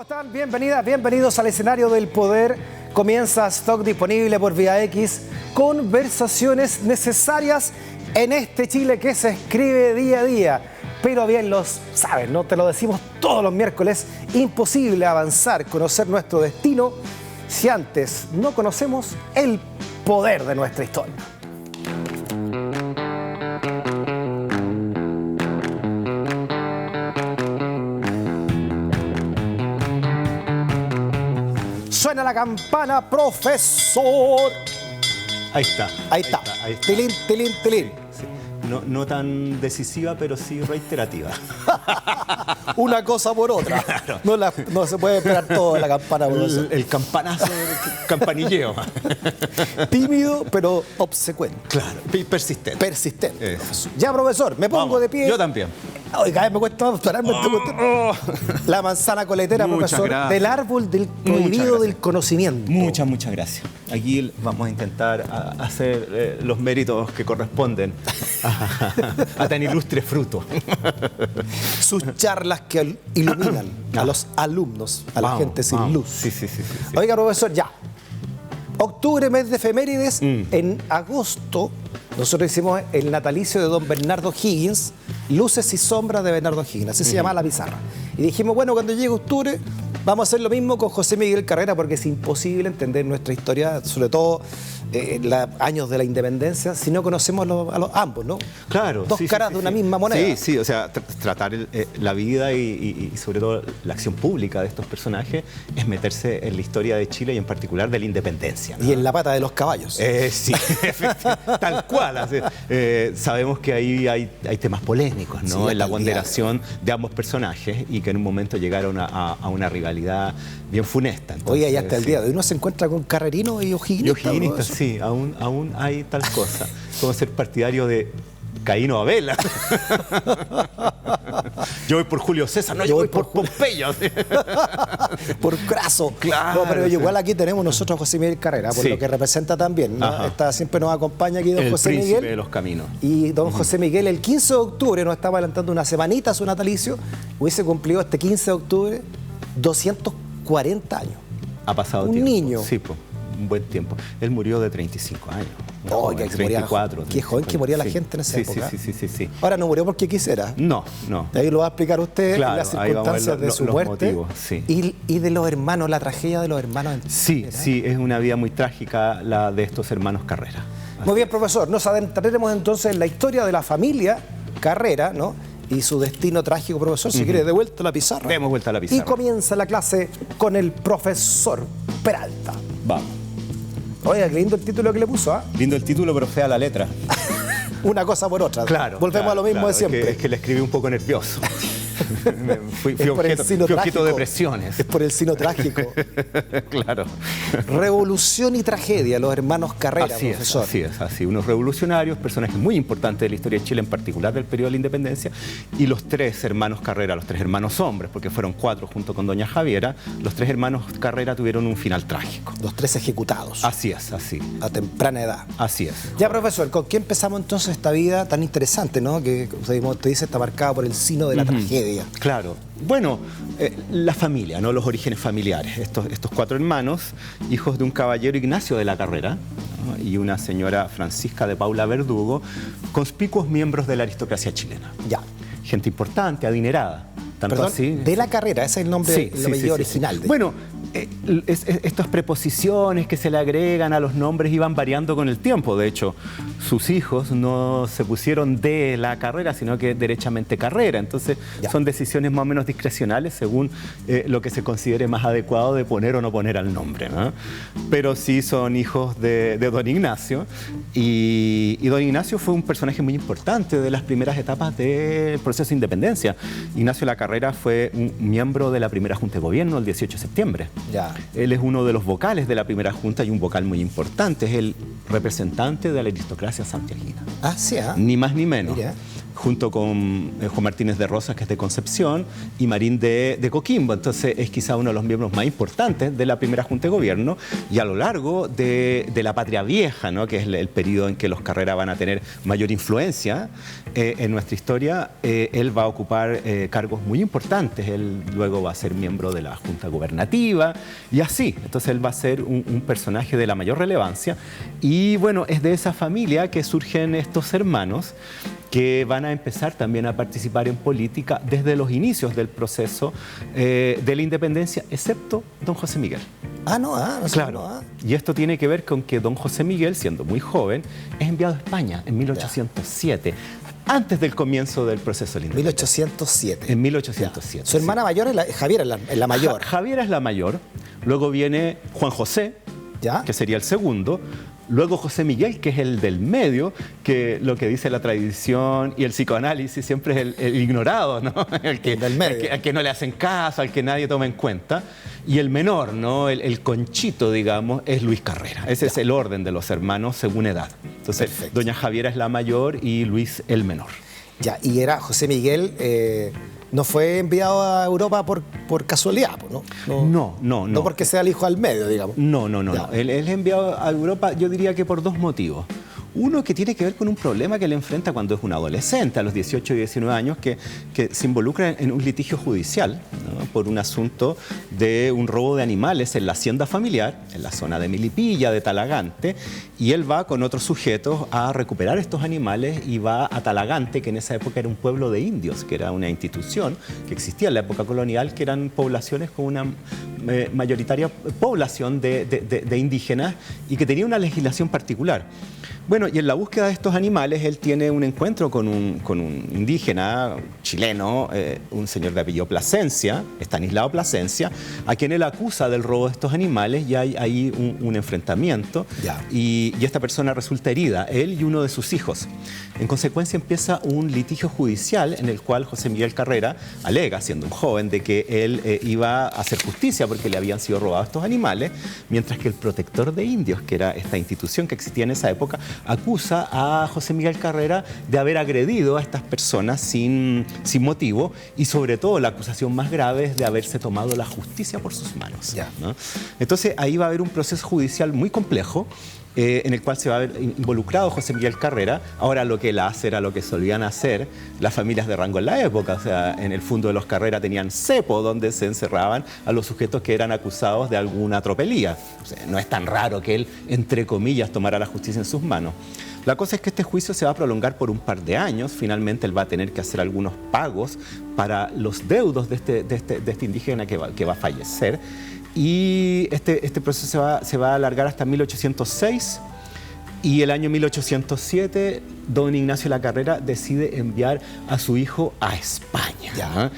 ¿Cómo están? Bienvenidas, bienvenidos al escenario del poder. Comienza Stock disponible por Vía X. Conversaciones necesarias en este Chile que se escribe día a día. Pero bien los saben, ¿no? Te lo decimos todos los miércoles. Imposible avanzar, conocer nuestro destino si antes no conocemos el poder de nuestra historia. Suena la campana, profesor. Ahí está. Ahí está. Tilín, tilín, tilín. Sí. No tan decisiva, pero sí reiterativa. Una cosa por otra. Claro. No se puede esperar todo en la campana, profesor. El campanazo, campanilleo. Tímido, pero obsecuente. Claro, persistente. Persistente, profesor. Ya, profesor, me pongo de pie. Yo también. Hoy cada vez me cuesta más pararme. La manzana coletera, profesor, gracias. del árbol del prohibido del conocimiento. Muchas gracias. Aquí vamos a intentar hacer los méritos que corresponden a tan ilustre fruto. Sus charlas que iluminan a los alumnos, a la gente sin luz. Sí. Oiga, profesor, ya. Octubre, mes de efemérides. En agosto, nosotros hicimos el natalicio de don Bernardo Higgins, Luces y Sombras de Bernardo Higgins, así se llama la pizarra. Y dijimos, bueno, cuando llegue octubre, vamos a hacer lo mismo con José Miguel Carrera, porque es imposible entender nuestra historia, sobre todo los años de la independencia, si no conocemos a los ambos, ¿no? Claro. Dos caras de una misma moneda. Sí, o sea, tratar la vida y sobre todo la acción pública de estos personajes es meterse en la historia de Chile y en particular de la independencia, ¿no? Y en la pata de los caballos. Sí, tal cual. Así, sabemos que ahí hay temas polémicos, ¿no? Sí, en la ponderación de ambos personajes y que en un momento llegaron a una rivalidad bien funesta. Entonces, oiga, y hasta el día de hoy uno se encuentra con Carrerino y O'Higginsista. Sí, aún hay tal cosa. Como ser partidario de Caín o Abel. Yo voy por Julio César, no, yo voy por Pompeyo. Por Craso. Claro. No, pero igual aquí tenemos nosotros a José Miguel Carrera, por lo que representa también, ¿no? Siempre nos acompaña aquí don José Miguel. El príncipe de los caminos. Y don José Miguel, el 15 de octubre, nos estaba adelantando una semanita a su natalicio, hubiese cumplido este 15 de octubre 240 años. Ha pasado un tiempo. Niño. Sí, pues, un buen tiempo. Él murió de 35 años. No, que 34. Qué joven que moría la gente en esa época. Sí. Ahora no murió porque quisiera. No. Ahí lo va a explicar usted, claro, las circunstancias de su muerte. Motivos, sí. Y de los hermanos, la tragedia de los hermanos. Sí, es una vida muy trágica la de estos hermanos Carrera. Muy bien, profesor. Nos adentraremos entonces en la historia de la familia Carrera, ¿no? Y su destino trágico, profesor. Si quiere, de vuelta a la pizarra. Demos vuelta a la pizarra. Y comienza la clase con el profesor Peralta. Vamos. Oiga, qué lindo el título que le puso, ¿ah? Lindo el título, pero fea la letra. Una cosa por otra. Claro. Volvemos a lo mismo de siempre. Es que le escribí un poco nervioso. Fui objeto de presiones. Es por el sino trágico. Claro. Revolución y tragedia, los hermanos Carrera, profesor. Así. Unos revolucionarios, personajes muy importantes de la historia de Chile, en particular del periodo de la independencia, y los tres hermanos Carrera, los tres hermanos hombres, porque fueron cuatro junto con doña Javiera, los tres hermanos Carrera tuvieron un final trágico. Los tres ejecutados. Así. A temprana edad. Así es. Ya, profesor, ¿con qué empezamos entonces esta vida tan interesante, ¿no? Que, como te dice, está marcada por el sino de la tragedia. Claro. Bueno, la familia, ¿no? Los orígenes familiares. Estos cuatro hermanos, hijos de un caballero Ignacio de la Carrera, ¿no? Y una señora Francisca de Paula Verdugo, conspicuos miembros de la aristocracia chilena. Ya. Gente importante, adinerada. Tanto Perdón, así, de la Carrera, ese es el nombre, el apellido original. Bueno, estas preposiciones que se le agregan a los nombres iban variando con el tiempo. De hecho, sus hijos no se pusieron de la Carrera, sino que derechamente Carrera. Entonces, son decisiones más o menos discrecionales según lo que se considere más adecuado de poner o no poner al nombre, ¿no? Pero sí son hijos de don Ignacio. Y don Ignacio fue un personaje muy importante de las primeras etapas del proceso de independencia. Ignacio de la Carrera fue un miembro de la primera Junta de Gobierno el 18 de septiembre. Ya. Él es uno de los vocales de la primera junta y un vocal muy importante. Es el representante de la aristocracia santiaguina. Ah, sí, ¿ah? Ni más ni menos. Mira. junto con Juan Martínez de Rosas, que es de Concepción, y Marín de Coquimbo. Entonces es quizá uno de los miembros más importantes de la primera Junta de Gobierno, y a lo largo de la Patria Vieja, ¿no?, que es el periodo en que los Carrera van a tener mayor influencia en nuestra historia, él va a ocupar cargos muy importantes. Él luego va a ser miembro de la Junta Gubernativa y así. Entonces él va a ser un personaje de la mayor relevancia, y bueno, es de esa familia que surgen estos hermanos que van a empezar también a participar en política desde los inicios del proceso de la independencia, excepto don José Miguel. No, Claro. Y esto tiene que ver con que don José Miguel, siendo muy joven, es enviado a España en 1807, antes del comienzo del proceso de la independencia. 1807. En 1807. Su hermana mayor es Javiera, es la mayor. Javiera es la mayor. Luego viene Juan José, ¿Ya? que sería el segundo. Luego José Miguel, que es el del medio, que lo que dice la tradición y el psicoanálisis siempre es el ignorado, ¿no? El del medio. Al que no le hacen caso, al que nadie toma en cuenta. Y el menor, ¿no? El conchito, digamos, es Luis Carrera. Ese es el orden de los hermanos según edad. Entonces, Perfecto. doña Javiera es la mayor y Luis el menor. Ya, y era José Miguel, no fue enviado a Europa por casualidad, ¿no? No. No porque sea el hijo al medio, digamos. No. Ya. Él es enviado a Europa, yo diría que por dos motivos. Uno que tiene que ver con un problema que él enfrenta cuando es un adolescente, a los 18 y 19 años, que se involucra en un litigio judicial, ¿no?, por un asunto de un robo de animales en la hacienda familiar, en la zona de Milipilla, de Talagante, y él va con otros sujetos a recuperar estos animales y va a Talagante, que en esa época era un pueblo de indios, que era una institución que existía en la época colonial, que eran poblaciones con una mayoritaria población de indígenas y que tenía una legislación particular. Bueno, y en la búsqueda de estos animales, él tiene un encuentro con un indígena chileno, un señor de apellido Plasencia, Estanislao Plasencia, a quien él acusa del robo de estos animales, y hay ahí un enfrentamiento, y esta persona resulta herida, él y uno de sus hijos. En consecuencia empieza un litigio judicial en el cual José Miguel Carrera alega, siendo un joven, de que él iba a hacer justicia porque le habían sido robados estos animales, mientras que el protector de indios, que era esta institución que existía en esa época, acusa a José Miguel Carrera de haber agredido a estas personas sin motivo, y sobre todo la acusación más grave es de haberse tomado la justicia por sus manos, ¿no? Entonces ahí va a haber un proceso judicial muy complejo, en el cual se va a ver involucrado José Miguel Carrera. Ahora lo que él hace era lo que solían hacer las familias de rango en la época. O sea, en el fondo de los Carrera tenían cepo donde se encerraban a los sujetos que eran acusados de alguna tropelía. O sea, no es tan raro que él, entre comillas, tomara la justicia en sus manos. La cosa es que este juicio se va a prolongar por un par de años. Finalmente él va a tener que hacer algunos pagos para los deudos de este indígena que va a fallecer. Y este proceso se va a alargar hasta 1806, y el año 1807 don Ignacio La Carrera decide enviar a su hijo a España.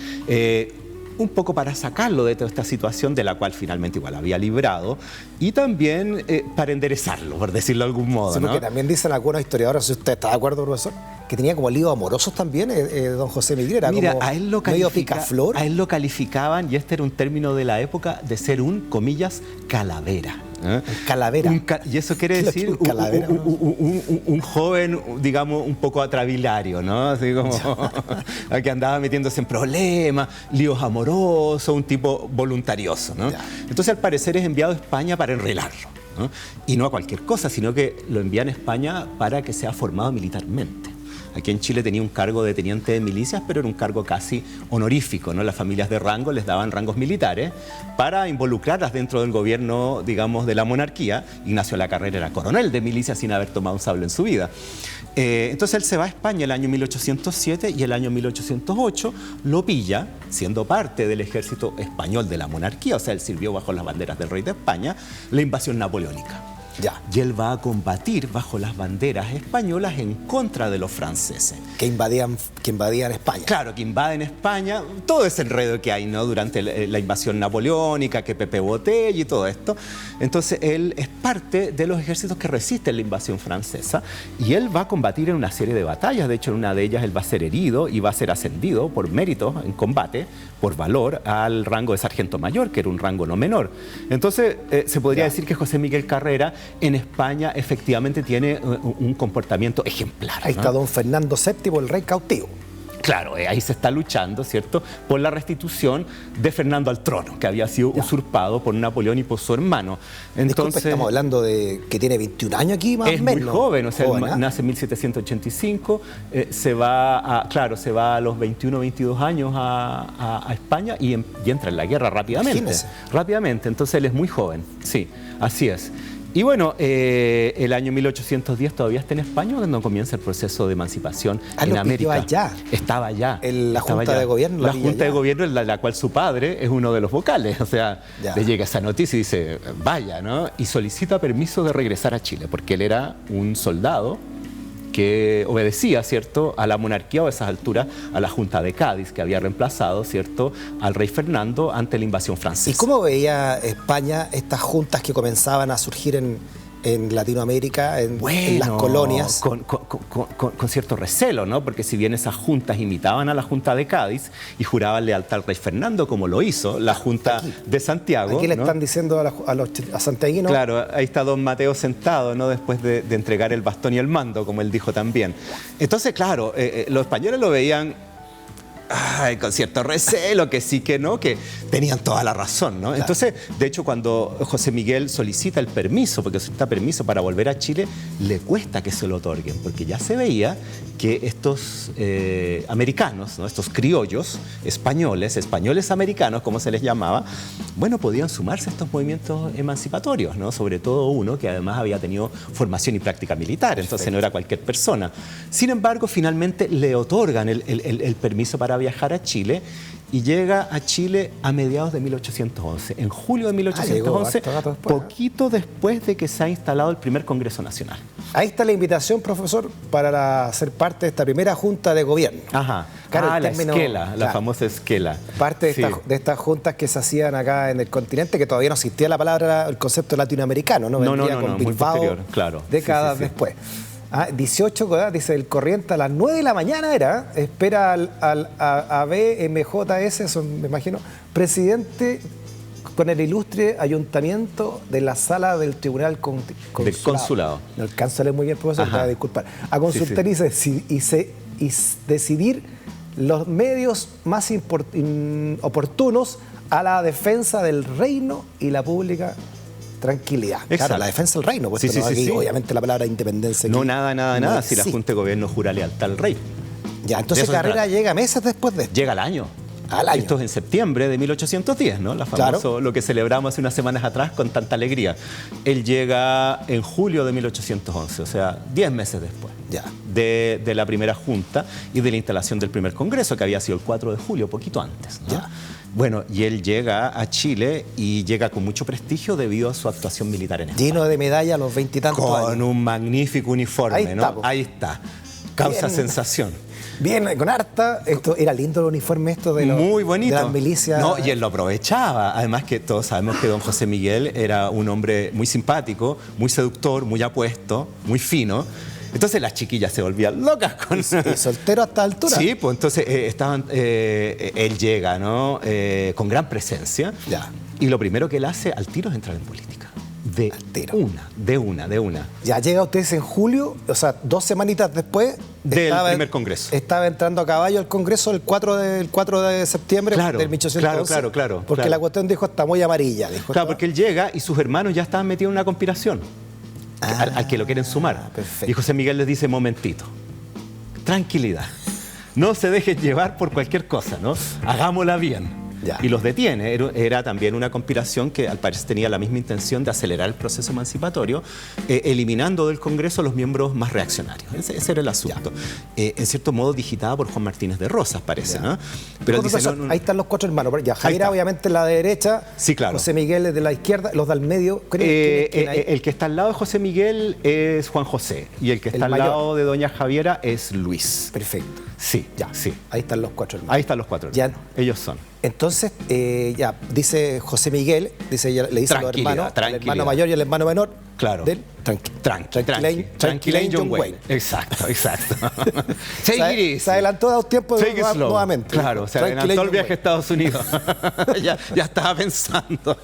Un poco para sacarlo de toda esta situación de la cual finalmente igual había librado, y también para enderezarlo, por decirlo de algún modo. Sí, porque ¿no? también dicen algunos historiadores, si usted está de acuerdo, profesor, que tenía como líos amorosos también don José Miguel. Era Mira, como a él medio picaflor. A él lo calificaban, y este era un término de la época, de ser un, comillas, calavera. Calavera. Y eso quiere decir un joven, digamos, un poco atravilario, ¿no? Así como que andaba metiéndose en problemas, líos amorosos, un tipo voluntarioso, ¿no? Entonces, al parecer, es enviado a España para enredarlo, ¿no? Y no a cualquier cosa, sino que lo envían a España para que sea formado militarmente. Aquí en Chile tenía un cargo de teniente de milicias, pero era un cargo casi honorífico, ¿no? Las familias de rango les daban rangos militares para involucrarlas dentro del gobierno, digamos, de la monarquía. Ignacio La Carrera era coronel de milicias sin haber tomado un sable en su vida. Entonces él se va a España el año 1807, y el año 1808 lo pilla, siendo parte del ejército español de la monarquía, o sea, él sirvió bajo las banderas del rey de España, la invasión napoleónica. Y él va a combatir bajo las banderas españolas en contra de los franceses. Que invadían España. Claro, que invaden España, todo ese enredo que hay, ¿no? Durante la invasión napoleónica, que Pepe Botella y todo esto. Entonces él es parte de los ejércitos que resisten la invasión francesa, y él va a combatir en una serie de batallas. De hecho, en una de ellas él va a ser herido y va a ser ascendido por méritos en combate por valor al rango de sargento mayor, que era un rango no menor. Entonces, se podría decir que José Miguel Carrera en España efectivamente tiene un comportamiento ejemplar, ¿no? Ahí está don Fernando VII, el rey cautivo. Claro, ahí se está luchando, ¿cierto?, por la restitución de Fernando al trono, que había sido usurpado por Napoleón y por su hermano. Entonces, disculpe, estamos hablando de que tiene 21 años aquí, más o menos. Es muy joven, o sea, joven, él nace en 1785, se va a los 21, 22 años a España y entra en la guerra rápidamente. Imagínese. Rápidamente, entonces él es muy joven, sí, así es. Y bueno, el año 1810 todavía está en España cuando comienza el proceso de emancipación en América. Allá. Estaba allá. La Junta de Gobierno. La Junta de Gobierno, en la cual su padre es uno de los vocales. O sea, le llega esa noticia y dice, vaya, ¿no? Y solicita permiso de regresar a Chile, porque él era un soldado que obedecía, ¿cierto?, a la monarquía o a esas alturas a la Junta de Cádiz, que había reemplazado, ¿cierto?, al rey Fernando ante la invasión francesa. ¿Y cómo veía España estas juntas que comenzaban a surgir en Latinoamérica, en las colonias? Con cierto recelo, ¿no? Porque si bien esas juntas imitaban a la Junta de Cádiz y juraban lealtad al rey Fernando, como lo hizo la Junta de Santiago. Aquí le ¿no? están diciendo a santiaguinos. Claro, ahí está don Mateo sentado, ¿no?, después de entregar el bastón y el mando, como él dijo también. Entonces, claro, los españoles lo veían con cierto recelo, que sí, que no, que tenían toda la razón, ¿no? Claro. Entonces, de hecho, cuando José Miguel solicita el permiso, porque solicita permiso para volver a Chile, le cuesta que se lo otorguen, porque ya se veía que estos americanos, ¿no?, estos criollos españoles americanos, como se les llamaba, bueno, podían sumarse a estos movimientos emancipatorios, ¿no? Sobre todo uno que además había tenido formación y práctica militar, entonces no era cualquier persona. Sin embargo, finalmente le otorgan el permiso para viajar a Chile y llega a Chile a mediados de 1811, en julio de 1811, poquito después de que se ha instalado el primer Congreso Nacional. Ahí está la invitación, profesor, para ser parte de esta primera Junta de Gobierno. Ajá, claro, la esquela, la famosa esquela. Parte de estas juntas que se hacían acá en el continente, que todavía no existía el concepto latinoamericano, ¿no? Vendría con Bilbao, muy posterior, claro. Décadas después. 18, dice el corriente, a las 9 de la mañana espera al ABMJS, eso me imagino, presidente con el ilustre ayuntamiento de la sala del Tribunal del Consulado. No alcanzo a leer muy bien, profesor, me va a disculpar. A consultar y decidir los medios más oportunos a la defensa del reino y la pública tranquilidad. Exacto. Claro, la defensa del reino, pues aquí, obviamente la palabra independencia. No, nada, si la Junta de Gobierno jura lealtad al rey. Ya, entonces Carrera llega meses después de esto. Llega al año. Esto es en septiembre de 1810, ¿no? Lo que celebramos hace unas semanas atrás con tanta alegría. Él llega en julio de 1811, o sea, 10 meses después de la primera Junta y de la instalación del primer Congreso, que había sido el 4 de julio, poquito antes, ¿no? Bueno, y él llega a Chile y llega con mucho prestigio debido a su actuación militar en España. Lleno de medallas a los 20 y tantos años. Con un magnífico uniforme, ¿no? Ahí está. Causa sensación. Bien, con harta. Esto era lindo el uniforme muy bonito. De las milicias. No, y él lo aprovechaba. Además que todos sabemos que don José Miguel era un hombre muy simpático, muy seductor, muy apuesto, muy fino. Entonces las chiquillas se volvían locas con... Y soltero hasta altura. Sí, pues entonces él llega, ¿no? Con gran presencia. Y lo primero que él hace al tiro es entrar en política. De una. Ya llega ustedes en julio, o sea, 2 semanitas después del primer congreso. Estaba entrando a caballo al congreso el 4 de septiembre del 1811. Claro. Porque la cuestión dijo está muy amarilla. Claro, porque él llega y sus hermanos ya estaban metidos en una conspiración al que lo quieren sumar. Perfecto. Y José Miguel les dice, momentito, tranquilidad, no se dejen llevar por cualquier cosa, ¿no? Hagámosla bien. Y los detiene. Era también una conspiración que al parecer tenía la misma intención de acelerar el proceso emancipatorio, eliminando del Congreso a los miembros más reaccionarios. Ese era el asunto. En cierto modo digitada por Juan Martínez de Rosas, parece, ¿no? Pero dice, ahí están los 4 hermanos. Javier obviamente la de derecha, sí, claro. José Miguel es de la izquierda, los del medio. El que está al lado de José Miguel es Juan José y el que está al lado de doña Javiera es Luis. Perfecto. Sí. Ahí están los 4 hermanos. Ahí están los 4 hermanos. Ellos son. Entonces, dice José Miguel, le dice a los hermanos, el hermano mayor y el hermano menor, claro. Tranquilane John Wayne. Exacto. Take it easy. Se adelantó a un tiempo nuevamente. Claro, se adelantó el viaje a Estados Unidos. ya estaba pensando.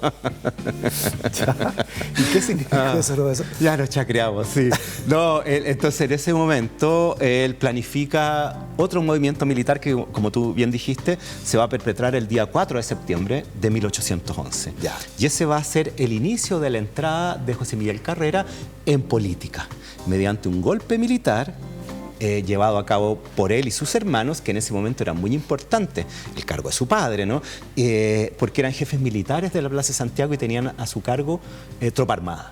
¿Y qué significa eso? Ya nos chacreamos, sí. No, entonces en ese momento él planifica otro movimiento militar que, como tú bien dijiste, se va a perpetrar el día 4 de septiembre de 1811. Ya. Y ese va a ser el inicio de la entrada de José Miguel Carrera en política, mediante un golpe militar llevado a cabo por él y sus hermanos, que en ese momento eran muy importantes, el cargo de su padre, ¿no? Porque eran jefes militares de la Plaza de Santiago y tenían a su cargo tropa armada.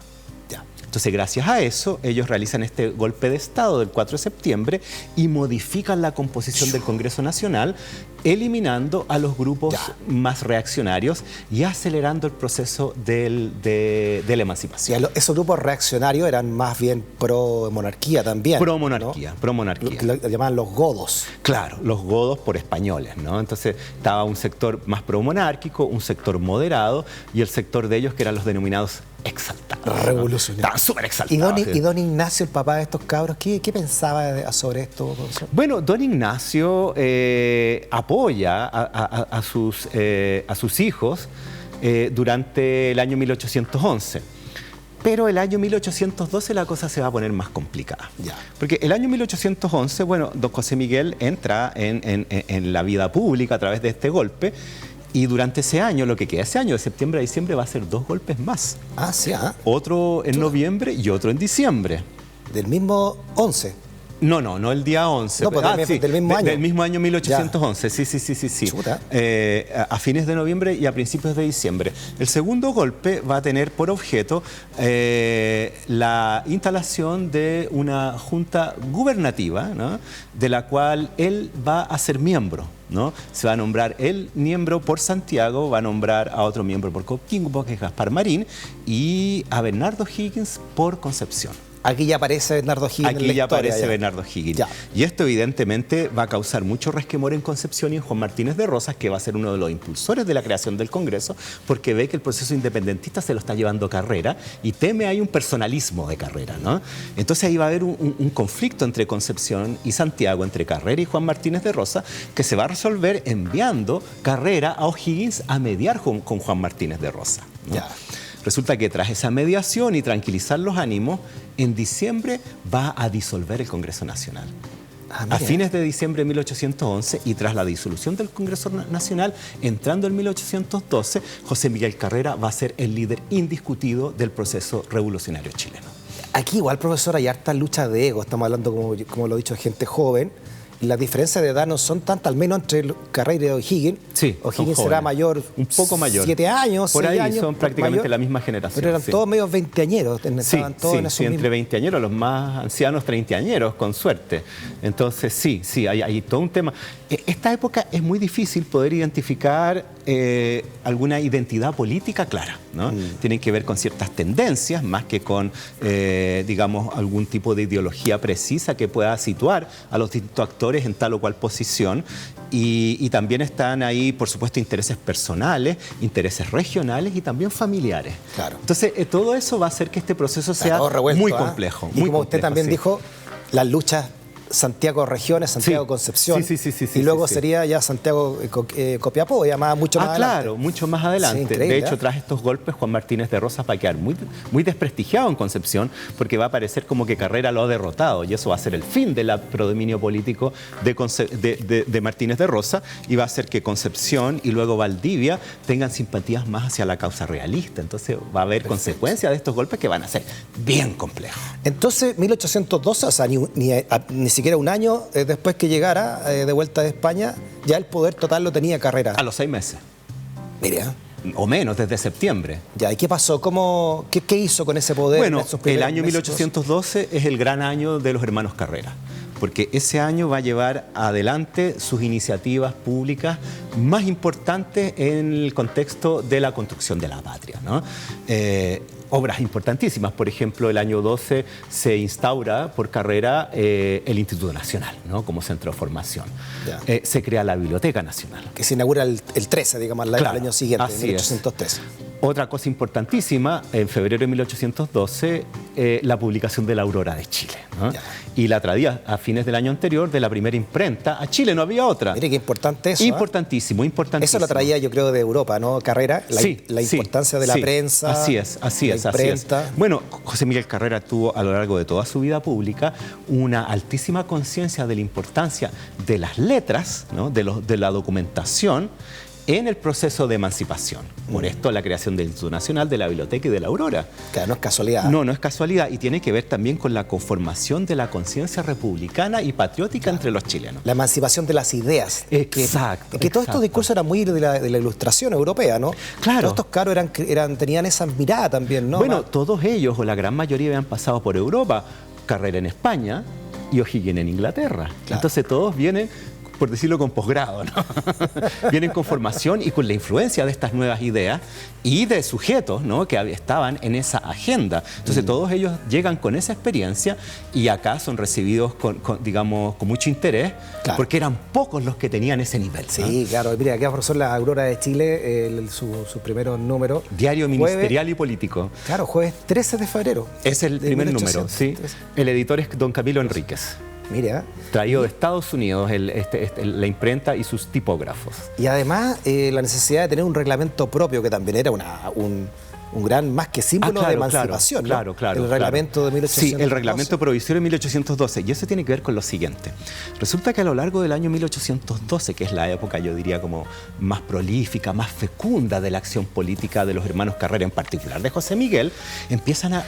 Entonces, gracias a eso, ellos realizan este golpe de Estado del 4 de septiembre y modifican la composición del Congreso Nacional, eliminando a los grupos más reaccionarios y acelerando el proceso de la emancipación. Esos grupos reaccionarios eran más bien pro-monarquía también. Pro-monarquía, ¿no? pro-monarquía. Lo llamaban los godos. Claro, los godos por españoles, ¿no? Entonces estaba un sector más pro-monárquico, un sector moderado y el sector de ellos que eran los denominados exaltados. Revolucionarios. Estaban súper exaltados. ¿Y don Ignacio, el papá de estos cabros, qué pensaba sobre esto, profesor? Bueno, don Ignacio apoya a sus hijos durante el año 1811. Pero el año 1812 la cosa se va a poner más complicada. Porque el año 1811, bueno, don José Miguel entra en la vida pública a través de este golpe. Y durante ese año, lo que queda ese año, de septiembre a diciembre, va a ser 2 golpes más. Otro en noviembre y otro en diciembre. ¿Del mismo 11? No el día 11. No, pues del mismo año. Del mismo año 1811, sí. A fines de noviembre y a principios de diciembre. El segundo golpe va a tener por objeto la instalación de una junta gubernativa, ¿no? De la cual él va a ser miembro, ¿no? Se va a nombrar el miembro por Santiago, va a nombrar a otro miembro por Coquimbo, que es Gaspar Marín, y a Bernardo Higgins por Concepción. Aquí ya aparece Bernardo Higgins. Aquí ya aparece Bernardo Higgins. Y esto evidentemente va a causar mucho resquemor en Concepción y en Juan Martínez de Rosas, que va a ser uno de los impulsores de la creación del Congreso, porque ve que el proceso independentista se lo está llevando Carrera y teme hay un personalismo de Carrera, ¿no? Entonces ahí va a haber un conflicto entre Concepción y Santiago, entre Carrera y Juan Martínez de Rosas, que se va a resolver enviando Carrera a O'Higgins a mediar con Juan Martínez de Rosas, ¿no? Resulta que tras esa mediación y tranquilizar los ánimos, en diciembre va a disolver el Congreso Nacional. A fines de diciembre de 1811 y tras la disolución del Congreso Nacional, entrando en 1812, José Miguel Carrera va a ser el líder indiscutido del proceso revolucionario chileno. Aquí igual, profesor, hay hartas luchas de ego. Estamos hablando, como lo he dicho, de gente joven. Las diferencias de edad no son tantas, al menos entre Carrera y O'Higgins. Sí, O'Higgins será mayor, un poco mayor. 7 años, por 6 ahí años. Son prácticamente mayor, la misma generación. Pero eran todos medios veinteañeros. Sí, entre veinteañeros, los más ancianos treintañeros, con suerte. Entonces, sí, hay todo un tema. Esta época es muy difícil poder identificar alguna identidad política clara, ¿no? Tienen que ver con ciertas tendencias, más que con, digamos, algún tipo de ideología precisa que pueda situar a los distintos actores en tal o cual posición. Y también están ahí, por supuesto, intereses personales, intereses regionales y también familiares. Entonces, todo eso va a hacer que este proceso sea muy complejo. Y como usted también dijo, las luchas Santiago Regiones, Santiago Concepción. Y luego sería ya Santiago Copiapó, ya mucho más adelante. Claro, mucho más adelante. De hecho, tras estos golpes, Juan Martínez de Rosas va a quedar muy desprestigiado en Concepción, porque va a parecer como que Carrera lo ha derrotado, y eso va a ser el fin del predominio político de Martínez de Rosas, y va a hacer que Concepción y luego Valdivia tengan simpatías más hacia la causa realista. Entonces va a haber consecuencias de estos golpes que van a ser bien complejos. Entonces, 1812, o sea, ni siquiera un año después que llegara de vuelta de España, ya el poder total lo tenía Carrera. A los 6 meses. Mire. O menos, desde septiembre. ¿Y qué pasó? ¿Qué hizo con ese poder? Bueno, el año 1812 es el gran año de los hermanos Carrera, porque ese año va a llevar adelante sus iniciativas públicas más importantes en el contexto de la construcción de la patria, ¿no? Obras importantísimas. Por ejemplo, el año 12 se instaura por Carrera el Instituto Nacional, ¿no? Como centro de formación. Se crea la Biblioteca Nacional. Que se inaugura el 13, digamos, el año siguiente, 1813. Otra cosa importantísima, en febrero de 1812, la publicación de la Aurora de Chile, ¿no? Y la traía a fines del año anterior de la primera imprenta a Chile, no había otra. Mire qué importante eso. Importantísimo, importantísimo. Eso lo traía, yo creo, de Europa, ¿no? Carrera, la importancia de la prensa. Así es. Bueno, José Miguel Carrera tuvo a lo largo de toda su vida pública una altísima conciencia de la importancia de las letras, ¿no? de la documentación en el proceso de emancipación. Por esto la creación del Instituto Nacional, de la Biblioteca y de la Aurora. Claro, no es casualidad. No es casualidad, y tiene que ver también con la conformación de la conciencia republicana y patriótica entre los chilenos. La emancipación de las ideas. Exacto. Que todos estos discursos eran muy de la ilustración europea, ¿no? Claro. Todos estos caros tenían esa mirada también, ¿no? Bueno, todos ellos, o la gran mayoría, habían pasado por Europa. Carrera en España y O'Higgins en Inglaterra. Claro. Entonces todos vienen, por decirlo, con posgrado, ¿no? Vienen con formación y con la influencia de estas nuevas ideas y de sujetos, ¿no? Que estaban en esa agenda. Entonces todos ellos llegan con esa experiencia y acá son recibidos digamos, con mucho interés, claro, porque eran pocos los que tenían ese nivel, ¿no? Sí, claro. Mira, aquí profesor, la Aurora de Chile, su primer número. Diario ministerial y político. Claro, jueves 13 de febrero. Es el primer número, sí. El editor es don Camilo Enríquez. Mira. Traído de Estados Unidos la imprenta y sus tipógrafos. Y además la necesidad de tener un reglamento propio, que también era un gran, más que símbolo de emancipación, claro, ¿no? El reglamento de 1812. Sí, el reglamento provisorio de 1812. Y eso tiene que ver con lo siguiente. Resulta que a lo largo del año 1812, que es la época, yo diría, como más prolífica, más fecunda de la acción política de los hermanos Carrera, en particular de José Miguel, empiezan a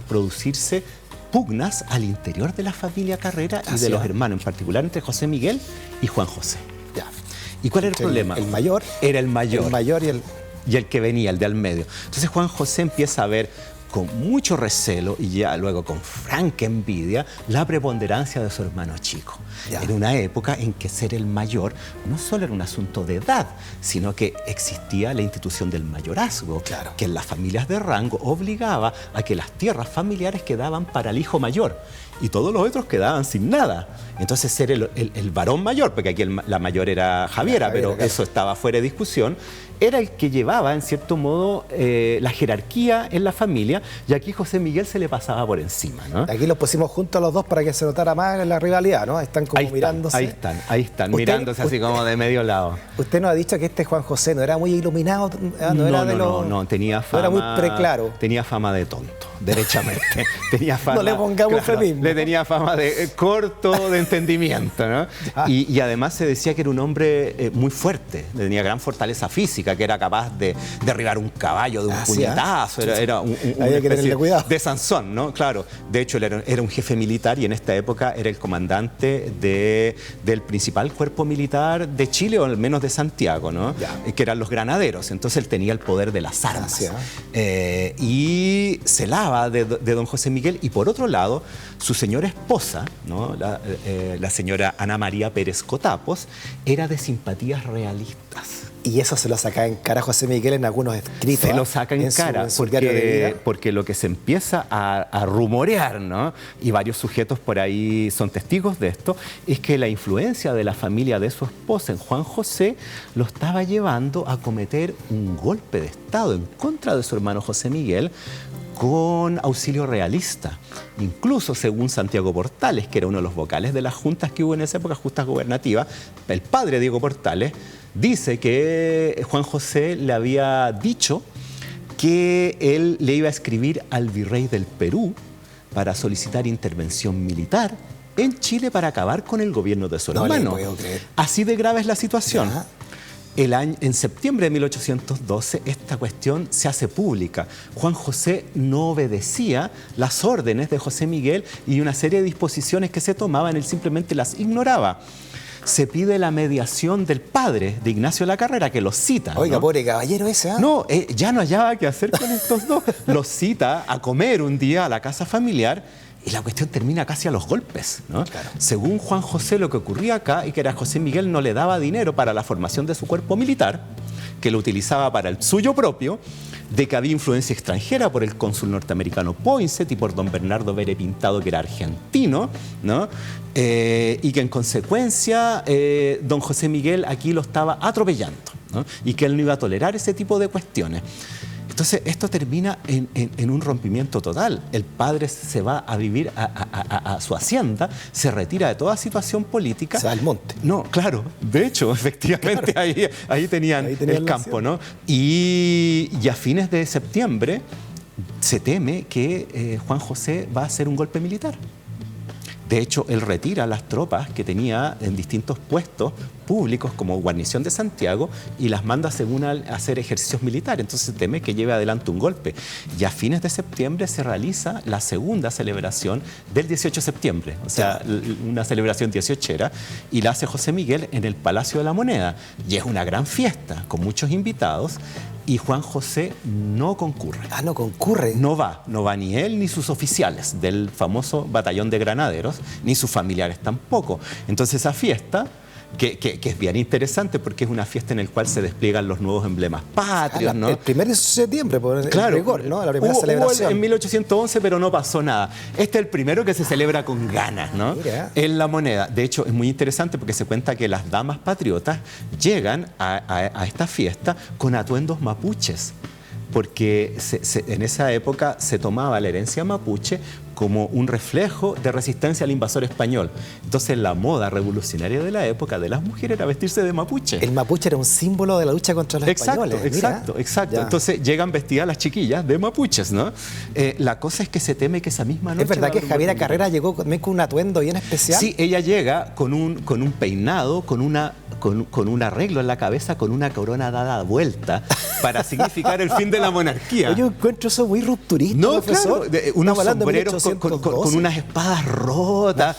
producirse pugnas al interior de la familia Carrera y de los hermanos, en particular entre José Miguel y Juan José. Ya. ¿Y cuál era el problema? El mayor. Era el mayor. El mayor y el que venía, el de al medio. Entonces Juan José empieza a ver con mucho recelo y ya luego con franca envidia la preponderancia de su hermano chico. Ya. Era una época en que ser el mayor no solo era un asunto de edad, sino que existía la institución del mayorazgo, claro, que en las familias de rango obligaba a que las tierras familiares quedaban para el hijo mayor y todos los otros quedaban sin nada. Entonces ser el varón mayor, porque aquí la mayor era Javiera, pero claro, eso estaba fuera de discusión, era el que llevaba, en cierto modo, la jerarquía en la familia, y aquí José Miguel se le pasaba por encima, ¿no? Aquí los pusimos juntos a los dos para que se notara más la rivalidad, ¿no? Están como mirándose. Ahí están, mirándose así como de medio lado. Usted nos ha dicho que este Juan José no era muy iluminado, no, tenía fama. No era muy preclaro. Tenía fama de tonto, derechamente. Tenía fama, no le pongamos eufemismo. Le tenía fama de corto de entendimiento, ¿no? Y además se decía que era un hombre muy fuerte, tenía gran fortaleza física, que era capaz de derribar un caballo de un puñetazo, era una especie de Sansón, ¿no? Claro, de hecho él era un jefe militar y en esta época era el comandante del principal cuerpo militar de Chile, o al menos de Santiago, ¿no? Que eran los granaderos. Entonces él tenía el poder de las armas. Y celaba de don José Miguel. Y por otro lado, su señora esposa, ¿no? La señora Ana María Pérez Cotapos, era de simpatías realistas. Y eso se lo saca en cara José Miguel en algunos escritos. Se lo saca en cara porque lo que se empieza a rumorear, ¿no? Y varios sujetos por ahí son testigos de esto, es que la influencia de la familia de su esposa en Juan José lo estaba llevando a cometer un golpe de Estado en contra de su hermano José Miguel, con auxilio realista. Incluso según Santiago Portales, que era uno de los vocales de las juntas que hubo en esa época, juntas gubernativas, el padre Diego Portales dice que Juan José le había dicho que él le iba a escribir al virrey del Perú para solicitar intervención militar en Chile para acabar con el gobierno de su hermano. No le puedo creer. Así de grave es la situación. En septiembre de 1812 esta cuestión se hace pública. Juan José no obedecía las órdenes de José Miguel y una serie de disposiciones que se tomaban, él simplemente las ignoraba. Se pide la mediación del padre de Ignacio La Carrera, que los cita. Oiga, ¿no? Pobre caballero ese, ¿eh? No, ya no hallaba qué hacer con estos dos. Los cita a comer un día a la casa familiar y la cuestión termina casi a los golpes, ¿no? Claro. Según Juan José, lo que ocurría acá es que José Miguel no le daba dinero para la formación de su cuerpo militar, que lo utilizaba para el suyo propio, de que había influencia extranjera por el cónsul norteamericano Poinsett y por don Bernardo Vere Pintado, que era argentino, ¿no? Y que en consecuencia don José Miguel aquí lo estaba atropellando, ¿no? Y que él no iba a tolerar ese tipo de cuestiones. Entonces, esto termina en un rompimiento total. El padre se va a vivir a su hacienda, se retira de toda situación política. Se va al monte. No, claro, de hecho, efectivamente, claro. ahí tenían el campo, ¿no? Y a fines de septiembre se teme que Juan José va a hacer un golpe militar. De hecho, él retira las tropas que tenía en distintos puestos públicos como guarnición de Santiago y las manda según a hacer ejercicios militares. Entonces se teme que lleve adelante un golpe. Y a fines de septiembre se realiza la segunda celebración del 18 de septiembre, o sea, una celebración 18era, y la hace José Miguel en el Palacio de la Moneda. Y es una gran fiesta con muchos invitados. Y Juan José no concurre. Ah, no concurre. No va ni él ni sus oficiales del famoso batallón de granaderos, ni sus familiares tampoco. Entonces esa fiesta, que es bien interesante porque es una fiesta en la cual se despliegan los nuevos emblemas patrios, ¿no? El 1 de septiembre, por claro, rigor, ¿no? La primera celebración. Hubo en 1811, pero no pasó nada. Este es el primero que se celebra con ganas, ¿no? Mira. En la Moneda. De hecho, es muy interesante porque se cuenta que las damas patriotas llegan a esta fiesta con atuendos mapuches, porque en esa época se tomaba la herencia mapuche como un reflejo de resistencia al invasor español. Entonces la moda revolucionaria de la época de las mujeres era vestirse de mapuche. El mapuche era un símbolo de la lucha contra los españoles. Exacto. Ya. Entonces llegan vestidas las chiquillas de mapuches, ¿no? La cosa es que se teme que esa misma noche... ¿Es verdad que Javiera Carrera llegó con un atuendo bien especial? Sí, ella llega con un peinado, con un arreglo en la cabeza, con una corona dada vuelta para significar el fin de la monarquía. Yo encuentro eso muy rupturista, no, profesor. Claro, unos sombreros con unas espadas rotas,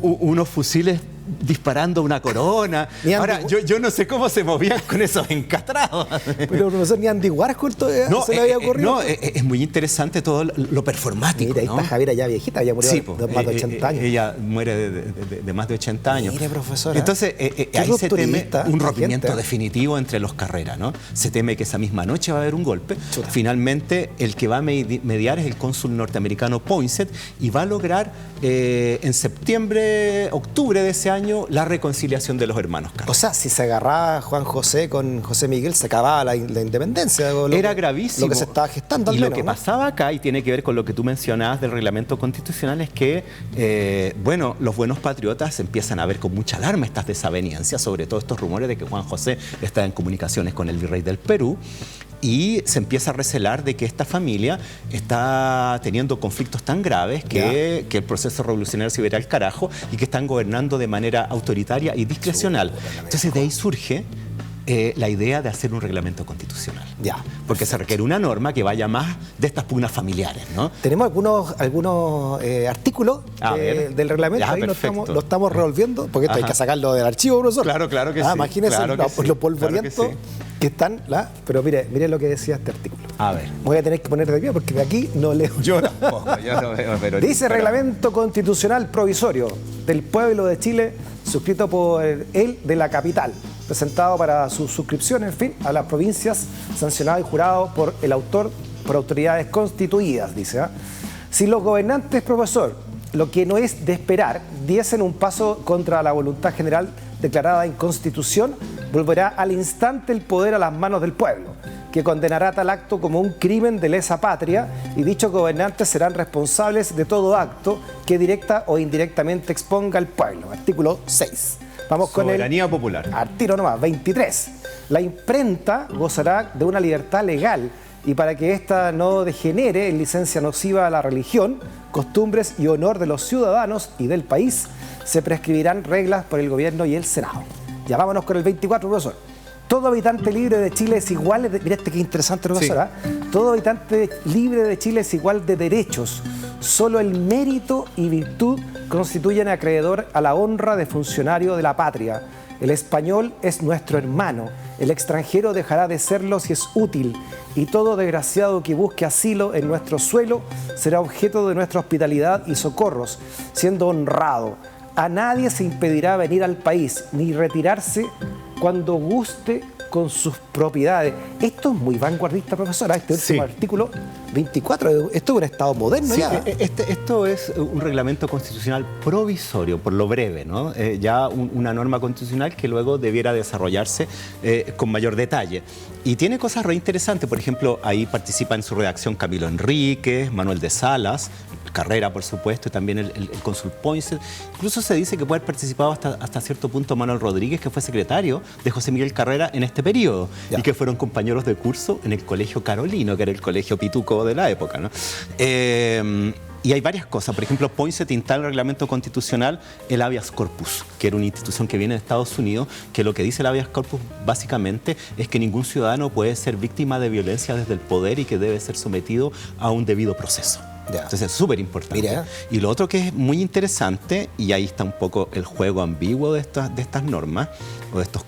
unos fusiles disparando una corona. Ahora, yo no sé cómo se movían con esos encastrados. Pero profesor, ni Andy Warhol todavía se le había ocurrido. No, es muy interesante todo lo performático. Mira, ahí está Javiera ya viejita, ya murió de más de 80 años. Ella muere de más de 80 años. Mire, profesor. Entonces, ahí se teme un rompimiento definitivo entre los Carreras, ¿no? Se teme que esa misma noche va a haber un golpe. Chuta. Finalmente, el que va a mediar es el cónsul norteamericano Poinsett y va a lograr en septiembre, octubre de ese año la reconciliación de los hermanos Carrera. O sea, si se agarraba Juan José con José Miguel, se acababa la independencia. Era gravísimo. Lo que se estaba gestando al menos, lo que pasaba acá, y tiene que ver con lo que tú mencionabas del reglamento constitucional, es que, los buenos patriotas empiezan a ver con mucha alarma estas desavenencias, sobre todo estos rumores de que Juan José está en comunicaciones con el virrey del Perú, y se empieza a recelar de que esta familia está teniendo conflictos tan graves que el proceso revolucionario se verá al carajo y que están gobernando de manera autoritaria y discrecional. Entonces de ahí surge la idea de hacer un reglamento constitucional. Porque se requiere una norma que vaya más de estas pugnas familiares, ¿no? Tenemos algunos artículos del reglamento, ahí lo estamos revolviendo, porque esto hay que sacarlo del archivo, profesor. Claro que sí. Imagínense lo polvoriento que están, pero mire lo que decía este artículo. A ver. Voy a tener que poner de pie porque de aquí no leo. Yo tampoco, yo no veo. Pero dice reglamento constitucional provisorio del pueblo de Chile, suscrito por él de la capital, presentado para su suscripción, en fin, a las provincias, sancionado y jurado por el autor, por autoridades constituidas, dice. Si los gobernantes, profesor, lo que no es de esperar, diesen un paso contra la voluntad general declarada en Constitución, volverá al instante el poder a las manos del pueblo, que condenará tal acto como un crimen de lesa patria, y dichos gobernantes serán responsables de todo acto que directa o indirectamente exponga al pueblo. Artículo 6. Vamos con soberanía popular. Al tiro nomás, 23. La imprenta gozará de una libertad legal, y para que ésta no degenere en licencia nociva a la religión, costumbres y honor de los ciudadanos y del país, se prescribirán reglas por el gobierno y el Senado. Ya vámonos con el 24, profesor. Todo habitante libre de Chile es igual de... Mira qué interesante, profesor. Todo habitante libre de Chile es igual de derechos. Solo el mérito y virtud constituyen acreedor a la honra de funcionario de la patria. El español es nuestro hermano. El extranjero dejará de serlo si es útil. Y todo desgraciado que busque asilo en nuestro suelo será objeto de nuestra hospitalidad y socorros, siendo honrado. A nadie se impedirá venir al país, ni retirarse cuando guste con sus propiedades. Esto es muy vanguardista, profesora. Este último artículo 24, esto es un Estado moderno ya. Esto es un reglamento constitucional provisorio, por lo breve, ¿no? Ya una norma constitucional que luego debiera desarrollarse con mayor detalle. Y tiene cosas re interesantes. Por ejemplo, ahí participa en su redacción Camilo Enríquez, Manuel de Salas, Carrera, por supuesto, y también el cónsul Poinsett. Incluso se dice que puede haber participado hasta cierto punto Manuel Rodríguez, que fue secretario de José Miguel Carrera en este periodo, y que fueron compañeros de curso en el Colegio Carolino, que era el colegio pituco de la época, ¿no? Y hay varias cosas. Por ejemplo, Poinsett instala en el reglamento constitucional el habeas corpus, que era una institución que viene de Estados Unidos, que lo que dice el habeas corpus básicamente es que ningún ciudadano puede ser víctima de violencia desde el poder y que debe ser sometido a un debido proceso. Entonces es súper importante. Mira. Y lo otro que es muy interesante, y ahí está un poco el juego ambiguo de estas normas o de estos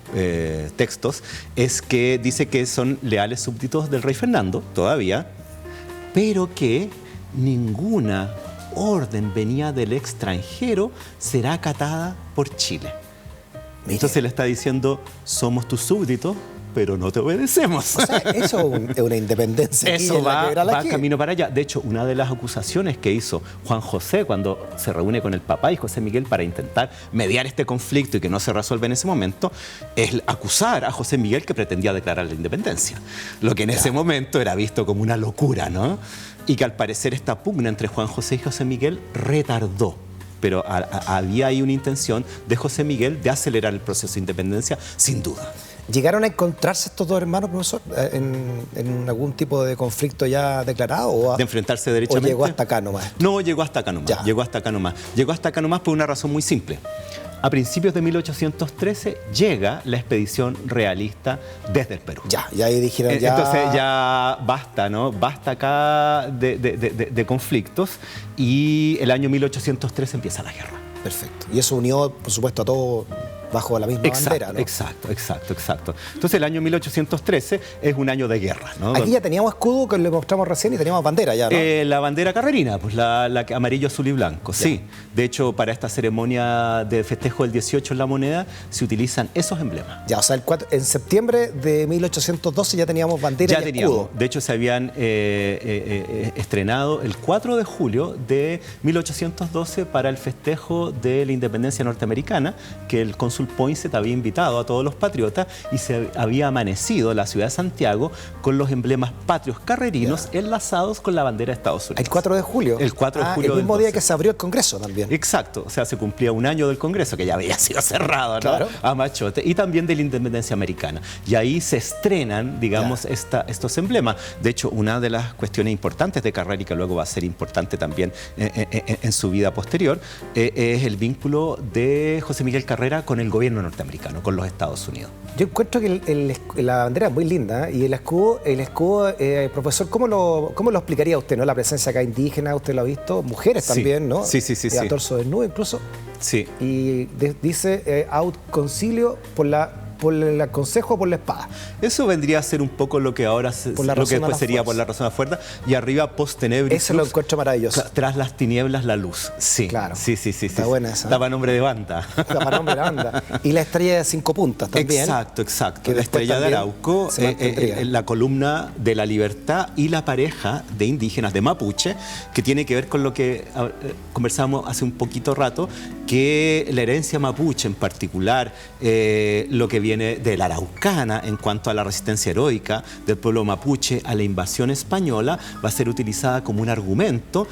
textos, es que dice que son leales súbditos del rey Fernando, todavía, pero que ninguna orden venida del extranjero será acatada por Chile. Mira. Entonces le está diciendo, somos tus súbditos, pero no te obedecemos. O sea, eso es una independencia. Eso va camino para allá. De hecho, una de las acusaciones que hizo Juan José cuando se reúne con el papá y José Miguel para intentar mediar este conflicto y que no se resuelve en ese momento, es acusar a José Miguel que pretendía declarar la independencia. Lo que en ese momento era visto como una locura, ¿no? Y que al parecer esta pugna entre Juan José y José Miguel retardó. Pero había ahí una intención de José Miguel de acelerar el proceso de independencia, sin duda. ¿Llegaron a encontrarse estos dos hermanos, profesor, en algún tipo de conflicto ya declarado? ¿De enfrentarse derechamente? ¿O llegó hasta acá nomás? No, llegó hasta acá nomás. Llegó hasta acá nomás. Llegó hasta acá nomás por una razón muy simple. A principios de 1813 llega la expedición realista desde el Perú. Y ahí dijeron ya... Entonces ya basta, ¿no? Basta acá de conflictos y el año 1813 empieza la guerra. Perfecto. Y eso unió, por supuesto, a todos bajo la misma bandera, ¿no? Exacto. Entonces el año 1813 es un año de guerra, ¿no? Aquí ya teníamos escudo que le mostramos recién y teníamos bandera ya, ¿no? La bandera carrerina, pues la amarillo, azul y blanco, sí. De hecho, para esta ceremonia de festejo del 18 en La Moneda se utilizan esos emblemas. Ya, o sea, en septiembre de 1812 ya teníamos bandera y escudo. De hecho, se habían estrenado el 4 de julio de 1812 para el festejo de la independencia norteamericana, que el cónsul Poinsett había invitado a todos los patriotas y se había amanecido la ciudad de Santiago con los emblemas patrios carrerinos enlazados con la bandera de Estados Unidos. ¿El 4 de julio? El 4 de julio. El mismo día que se abrió el Congreso también. Exacto, o sea, se cumplía un año del Congreso, que ya había sido cerrado, ¿no? Claro. A machote, y también de la independencia americana. Y ahí se estrenan, digamos, estos emblemas. De hecho, una de las cuestiones importantes de Carrera y que luego va a ser importante también en su vida posterior, es el vínculo de José Miguel Carrera con el gobierno norteamericano, con los Estados Unidos. Yo encuentro que la bandera es muy linda, ¿eh? Y el escudo, profesor, ¿cómo lo explicaría usted, ¿no? La presencia acá indígena, usted lo ha visto, mujeres también, ¿no? Sí. A torso desnudo incluso. Sí. Y dice aut concilio por el consejo o por la espada. Eso vendría a ser un poco lo que ahora lo que después sería por la razón a la fuerza. Y arriba post tenebris. Eso lo encuentro maravilloso. Tras las tinieblas la luz. Sí. Claro. Sí. Está buena esa. Daba nombre de banda. Daba nombre de banda. Y la estrella de 5 puntas también. Exacto. La estrella de Arauco, la columna de la libertad y la pareja de indígenas de Mapuche, que tiene que ver con lo que conversábamos hace un poquito rato, que la herencia mapuche en particular, lo que viene de la Araucana en cuanto a la resistencia heroica del pueblo mapuche a la invasión española, va a ser utilizada como un argumento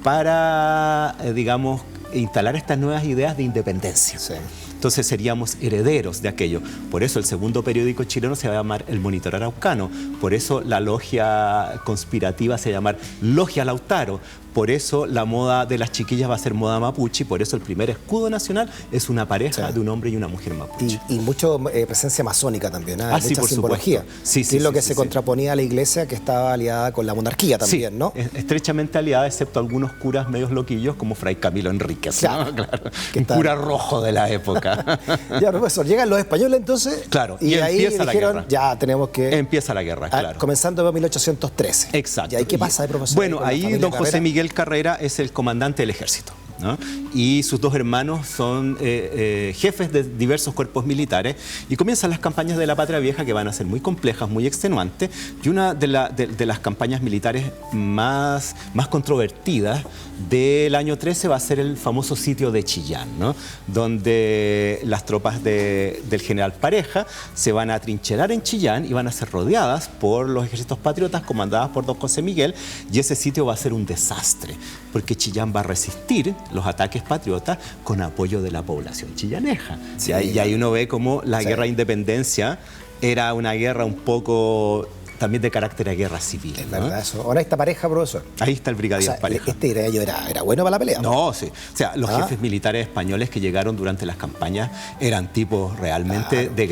para, digamos, instalar estas nuevas ideas de independencia. Sí. Entonces seríamos herederos de aquello. Por eso el segundo periódico chileno se va a llamar El Monitor Araucano. Por eso la logia conspirativa se va a llamar Logia Lautaro. Por eso la moda de las chiquillas va a ser moda mapuche. Y por eso el primer escudo nacional es una pareja de un hombre y una mujer mapuche. Y mucho presencia masónica también, ¿eh? Sí, mucha por simbología. supuesto. Sí, es lo que se contraponía a la iglesia, que estaba aliada con la monarquía también, ¿no? Estrechamente aliada, excepto algunos curas medios loquillos como Fray Camilo Enríquez, claro, ¿no? Claro. Un cura rojo de la época. Ya, profesor, llegan los españoles entonces. Claro, y ahí empieza dijeron, la guerra. ya tenemos que... Empieza la guerra, claro. Comenzando en 1813. Exacto. ¿Y ahí qué pasa, profesor? Bueno, ahí don José Miguel Carrera es el comandante del ejército. ¿no? Y sus dos hermanos son jefes de diversos cuerpos militares y comienzan las campañas de la Patria Vieja, que van a ser muy complejas, muy extenuantes, y una de las campañas militares más controvertidas del año 13 va a ser el famoso sitio de Chillán, ¿no? Donde las tropas del general Pareja se van a atrincherar en Chillán y van a ser rodeadas por los ejércitos patriotas comandadas por don José Miguel, y ese sitio va a ser un desastre, porque Chillán va a resistir los ataques patriotas con apoyo de la población chillaneja. Sí, y ahí uno ve cómo la guerra de independencia era una guerra un poco también de carácter de guerra civil. Es ¿no? verdad eso. Ahora está Pareja, profesor. Ahí está el brigadier Pareja. Este gallo era bueno para la pelea. No, sí. O sea, los jefes militares españoles que llegaron durante las campañas eran tipos realmente de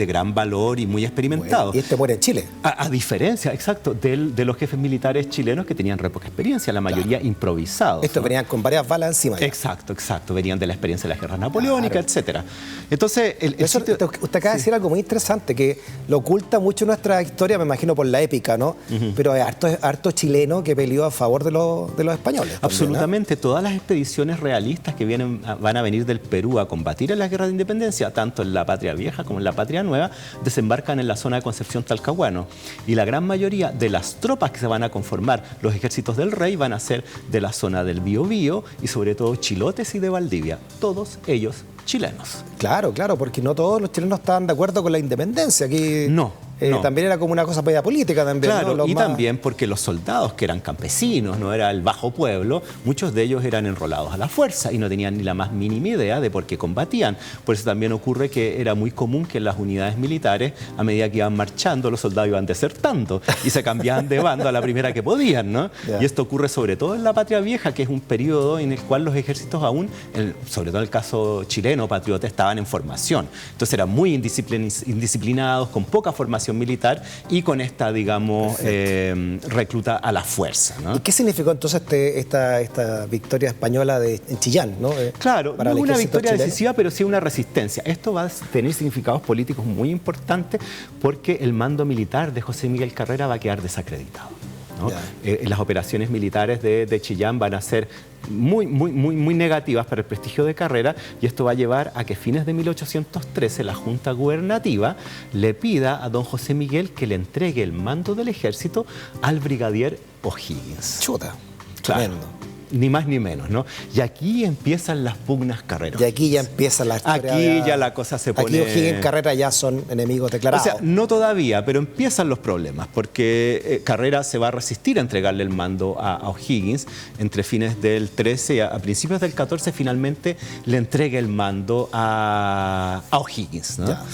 gran valor y muy experimentados. Bueno, y este muere en Chile. A diferencia, exacto, de los jefes militares chilenos que tenían re poca experiencia, la mayoría improvisados. Estos venían con varias balas encima. Ya. Exacto. Venían de la experiencia de las guerras napoleónicas, etcétera. Entonces, usted acaba de decir algo muy interesante, que lo oculta mucho nuestra historia, me imagino por la épica, ¿no? Pero hay harto chileno que peleó a favor de los españoles. Absolutamente. También, ¿no? Todas las expediciones realistas que van a venir del Perú a combatir en la guerra de independencia, tanto en la Patria Vieja como en la Patria Nueva, desembarcan en la zona de Concepción Talcahuano. Y la gran mayoría de las tropas que se van a conformar los ejércitos del rey van a ser de la zona del Biobío y sobre todo Chilotes y de Valdivia. Todos ellos chilenos. Claro, porque no todos los chilenos estaban de acuerdo con la independencia. Aquí no. También era como una cosa media política también. Claro, ¿no? También porque los soldados que eran campesinos, no era el bajo pueblo, muchos de ellos eran enrolados a la fuerza y no tenían ni la más mínima idea de por qué combatían. Por eso también ocurre que era muy común que en las unidades militares, a medida que iban marchando, los soldados iban desertando y se cambiaban de bando a la primera que podían, ¿no? Y esto ocurre sobre todo en la Patria Vieja, que es un periodo en el cual los ejércitos aún, sobre todo en el caso chileno, patriota, estaban en formación. Entonces eran muy indisciplinados, con poca formación militar y con esta, digamos, recluta a la fuerza, ¿no? ¿Y qué significó entonces esta victoria española en Chillán, ¿no? Claro, no una victoria decisiva, pero sí una resistencia. Esto va a tener significados políticos muy importantes porque el mando militar de José Miguel Carrera va a quedar desacreditado, ¿no? Las operaciones militares de Chillán van a ser muy negativas para el prestigio de Carrera, y esto va a llevar a que a fines de 1813 la Junta Gubernativa le pida a don José Miguel que le entregue el mando del ejército al brigadier O'Higgins. Chuta, claro. Tremendo. Ni más ni menos, ¿no? Y aquí empiezan las pugnas Carreras. Y aquí ya empieza la historia. Aquí ya la cosa se pone... Aquí O'Higgins y Carrera ya son enemigos declarados. O sea, no todavía, pero empiezan los problemas, porque Carrera se va a resistir a entregarle el mando a O'Higgins. Entre fines del 13 y a principios del 14 finalmente le entrega el mando a O'Higgins, ¿no? Ya.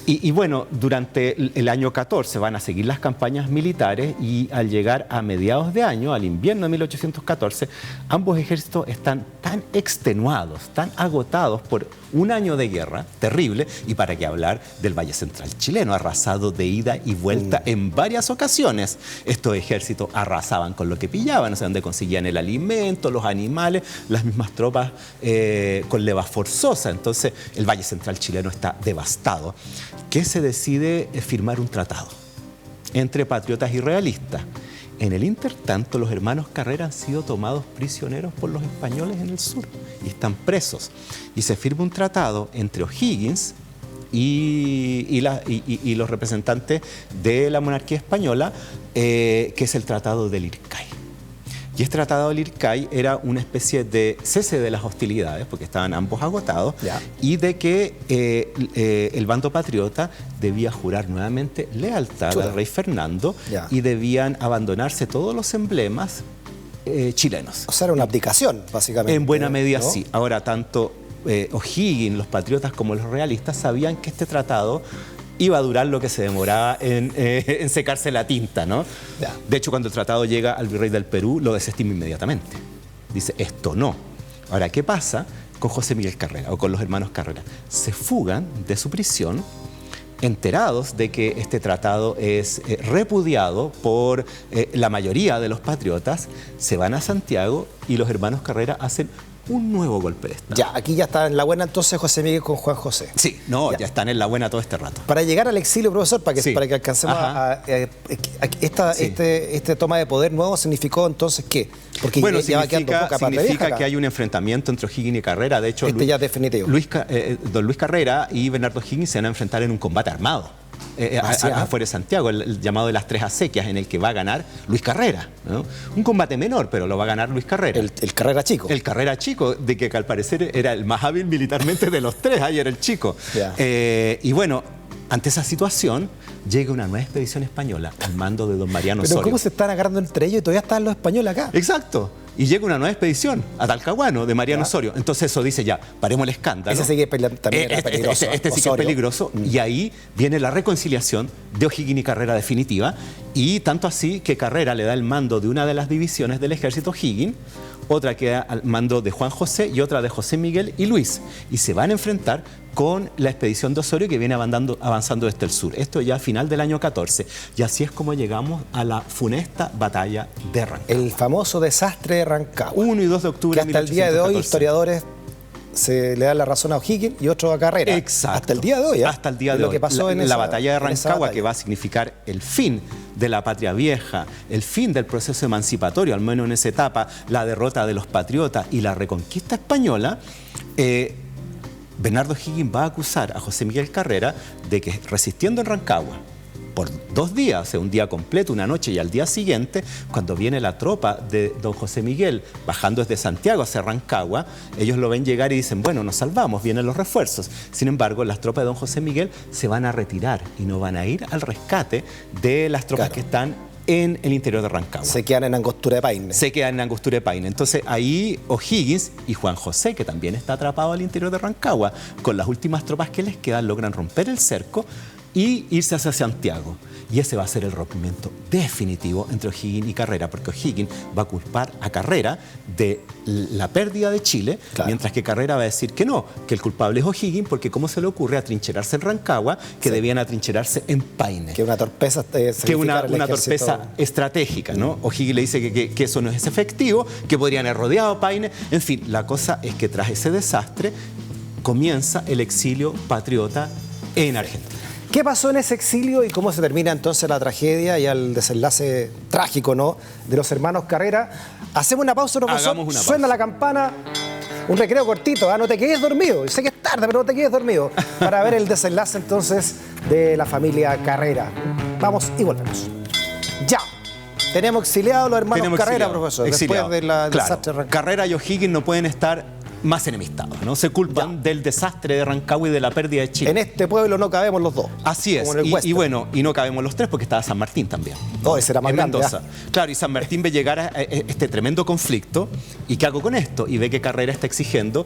Y bueno, durante el año 14 van a seguir las campañas militares, y al llegar a mediados de año, al invierno de 1814, ambos ejércitos están tan extenuados, tan agotados por un año de guerra terrible, y para qué hablar del Valle Central chileno, arrasado de ida y vuelta en varias ocasiones. Estos ejércitos arrasaban con lo que pillaban, o sea, donde conseguían el alimento, los animales, las mismas tropas con leva forzosa. Entonces, el Valle Central chileno está devastado. Que se decide firmar un tratado entre patriotas y realistas. En el intertanto, los hermanos Carrera han sido tomados prisioneros por los españoles en el sur y están presos. Y se firma un tratado entre O'Higgins y los representantes de la monarquía española, que es el Tratado del Ircay. Y este Tratado del Ircay era una especie de cese de las hostilidades, porque estaban ambos agotados, y de que el bando patriota debía jurar nuevamente lealtad al rey Fernando, y debían abandonarse todos los emblemas chilenos. O sea, era una abdicación, básicamente. En buena medida, ¿no? sí. Ahora, tanto O'Higgins, los patriotas, como los realistas sabían que este tratado iba a durar lo que se demoraba en secarse la tinta, ¿no? De hecho, cuando el tratado llega al virrey del Perú, lo desestima inmediatamente. Dice, esto no. Ahora, ¿qué pasa con José Miguel Carrera o con los hermanos Carrera? Se fugan de su prisión, enterados de que este tratado es repudiado por la mayoría de los patriotas, se van a Santiago, y los hermanos Carrera hacen un nuevo golpe de Estado. Ya, aquí ya está en la buena entonces José Miguel con Juan José. Sí, ya están en la buena todo este rato. Para llegar al exilio, profesor, para que alcancemos Sí. este toma de poder nuevo, ¿significó entonces qué? Porque Bueno, ya va quedando poca patria vieja acá. que hay un enfrentamiento entre O'Higgins y Carrera. De hecho, ya es definitivo. Don Luis Carrera y Bernardo O'Higgins se van a enfrentar en un combate armado. Afuera de Santiago, el llamado de las tres acequias, en el que va a ganar Luis Carrera, ¿no? Un combate menor, pero lo va a ganar Luis Carrera. El Carrera chico. El Carrera chico, de que al parecer era el más hábil militarmente de los tres, ahí era el chico. Y bueno, ante esa situación, llega una nueva expedición española al mando de don Mariano Osorio. Pero ¿cómo se están agarrando entre ellos y todavía están los españoles acá? Exacto. Y llega una nueva expedición a Talcahuano de Mariano Osorio. Entonces eso dice ya, paremos el escándalo. Ese sí que también era peligroso. Este sí que es peligroso. Y ahí viene la reconciliación de O'Higgins y Carrera definitiva. Y tanto así que Carrera le da el mando de una de las divisiones del ejército O'Higgins, otra queda al mando de Juan José y otra de José Miguel y Luis. Y se van a enfrentar con la expedición de Osorio que viene avanzando desde el sur. Esto ya a final del año 14. Y así es como llegamos a la funesta batalla de Rancagua. El famoso desastre de Rancagua. 1 y 2 de octubre que hasta el día de hoy historiadores se le dan la razón a O'Higgins y otro a Carrera. Exacto. Hasta el día de hoy. Hasta el día de hoy. Lo que pasó en la batalla de Rancagua, que va a significar el fin de la patria vieja, el fin del proceso emancipatorio, al menos en esa etapa, la derrota de los patriotas y la reconquista española. Bernardo O'Higgins va a acusar a José Miguel Carrera de que resistiendo en Rancagua por 2 días, o sea, un día completo, una noche y al día siguiente, cuando viene la tropa de don José Miguel bajando desde Santiago hacia Rancagua, ellos lo ven llegar y dicen, bueno, nos salvamos, vienen los refuerzos. Sin embargo, las tropas de don José Miguel se van a retirar y no van a ir al rescate de las tropas que están en el interior de Rancagua. Se quedan en Angostura de Paine. Se quedan en Angostura de Paine. Entonces ahí O'Higgins y Juan José, que también está atrapado al interior de Rancagua, con las últimas tropas que les quedan, logran romper el cerco y irse hacia Santiago. Y ese va a ser el rompimiento definitivo entre O'Higgins y Carrera, porque O'Higgins va a culpar a Carrera de la pérdida de Chile, mientras que Carrera va a decir que no, que el culpable es O'Higgins, porque cómo se le ocurre atrincherarse en Rancagua, que debían atrincherarse en Paine. Que una torpeza una torpeza estratégica, ¿no? O'Higgins le dice que eso no es efectivo, que podrían haber rodeado Paine. En fin, la cosa es que tras ese desastre comienza el exilio patriota en Argentina. ¿Qué pasó en ese exilio y cómo se termina entonces la tragedia y el desenlace trágico, ¿no?, de los hermanos Carrera? Hacemos una pausa, profesor. Hagamos una pausa. Suena la campana. Un recreo cortito, no te quedes dormido. Sé que es tarde, pero no te quedes dormido. Para ver el desenlace entonces de la familia Carrera. Vamos y volvemos. Ya. Tenemos exiliados los hermanos Carrera, profesor. Exiliado. Después del desastre de Rancagua. Carrera y O'Higgins no pueden estar más enemistados, ¿no? Se culpan del desastre de Rancagua y de la pérdida de Chile. En este pueblo no cabemos los dos. Así es. Y bueno, y no cabemos los tres porque estaba San Martín también. No, ese era más grande. Mendoza. Claro, y San Martín ve llegar a este tremendo conflicto. ¿Y qué hago con esto? Y ve que Carrera está exigiendo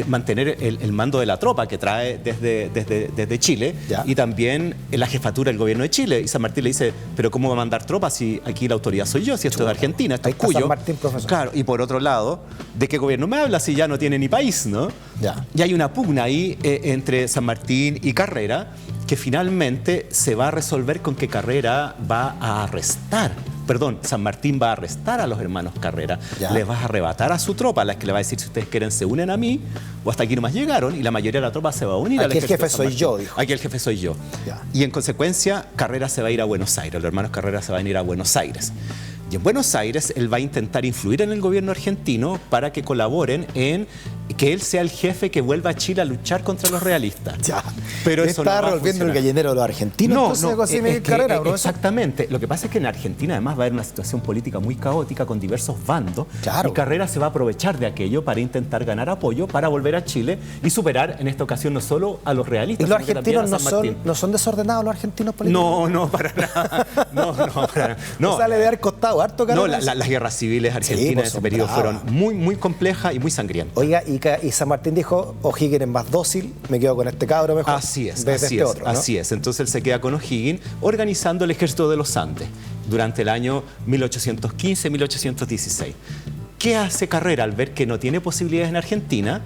mantener el mando de la tropa que trae desde Chile y también la jefatura del gobierno de Chile. Y San Martín le dice, pero ¿cómo va a mandar tropas si aquí la autoridad soy yo? Si esto es de Argentina, esto es Cuyo. San Martín, profesor. Claro, y por otro lado, ¿de qué gobierno me habla si ya no tiene ni país, ¿no? Y hay una pugna ahí entre San Martín y Carrera que finalmente se va a resolver con que Carrera va a arrestar. Perdón, San Martín va a arrestar a los hermanos Carrera, les va a arrebatar a su tropa, a las que le va a decir, si ustedes quieren se unen a mí, o hasta aquí nomás llegaron, y la mayoría de la tropa se va a unir al ejército. Aquí el jefe soy yo, dijo. Aquí el jefe soy yo. Y en consecuencia, Carrera se va a ir a Buenos Aires, los hermanos Carrera se van a ir a Buenos Aires. Y en Buenos Aires él va a intentar influir en el gobierno argentino para que colaboren en que él sea el jefe que vuelva a Chile a luchar contra los realistas. Pero eso está revolviendo el gallinero de los argentinos. Carrera, exactamente. Lo que pasa es que en Argentina además va a haber una situación política muy caótica con diversos bandos. Y Carrera se va a aprovechar de aquello para intentar ganar apoyo para volver a Chile y superar en esta ocasión no solo a los realistas. ¿Y los argentinos no son desordenados los argentinos políticos? No, para nada. No, para nada. No sale de haber costado harto, Carrera. No, las guerras civiles argentinas en ese periodo fueron muy complejas y muy sangrientas. Oiga, y San Martín dijo, O'Higgins es más dócil, me quedo con este cabro mejor. Así es. Entonces él se queda con O'Higgins organizando el ejército de los Andes durante el año 1815-1816. ¿Qué hace Carrera al ver que no tiene posibilidades en Argentina?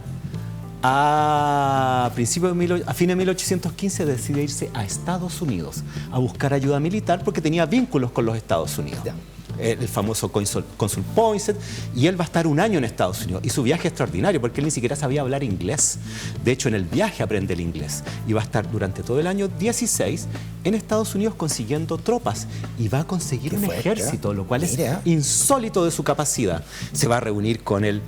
A fines de 1815 decide irse a Estados Unidos a buscar ayuda militar porque tenía vínculos con los Estados Unidos. el famoso Consul Poinsett, y él va a estar un año en Estados Unidos. Y su viaje es extraordinario porque él ni siquiera sabía hablar inglés. De hecho, en el viaje aprende el inglés. Y va a estar durante todo el año 16 en Estados Unidos consiguiendo tropas. Y va a conseguir un ejército, lo cual es insólito de su capacidad. Se va a reunir con el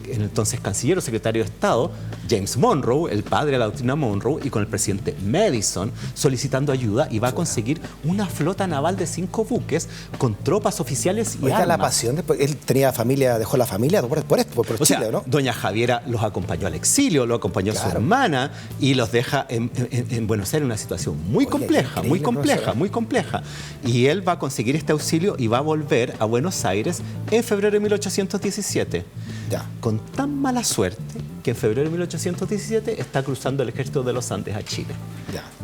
entonces canciller o secretario de Estado, James Monroe, el padre de la doctrina Monroe, y con el presidente Madison solicitando ayuda, y va a conseguir una flota naval de 5 buques con tropas oficiales y armas. La pasión, después, él tenía familia, dejó la familia por Chile, ¿no? Doña Javiera los acompañó al exilio, lo acompañó su hermana, y los deja en Buenos Aires en una situación muy compleja, muy compleja, muy compleja. Y él va a conseguir este auxilio y va a volver a Buenos Aires en febrero de 1817. Con tan mala suerte que en febrero de 1817 está cruzando el ejército de los Andes a Chile.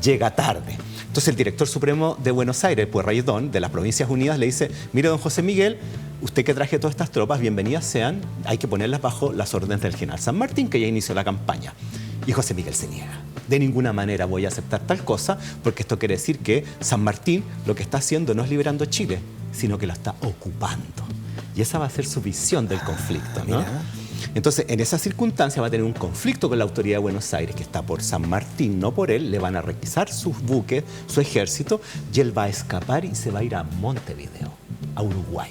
Llega tarde. Entonces el director supremo de Buenos Aires, Pueyrredón, de las Provincias Unidas, le dice: mire, don José Miguel, usted que traje todas estas tropas, bienvenidas sean, hay que ponerlas bajo las órdenes del general San Martín, que ya inició la campaña. Y José Miguel se niega. De ninguna manera voy a aceptar tal cosa, porque esto quiere decir que San Martín lo que está haciendo no es liberando Chile, sino que lo está ocupando. Y esa va a ser su visión del conflicto, ¿no? Entonces, en esa circunstancia va a tener un conflicto con la autoridad de Buenos Aires, que está por San Martín, no por él. Le van a requisar sus buques, su ejército, y él va a escapar y se va a ir a Montevideo, a Uruguay.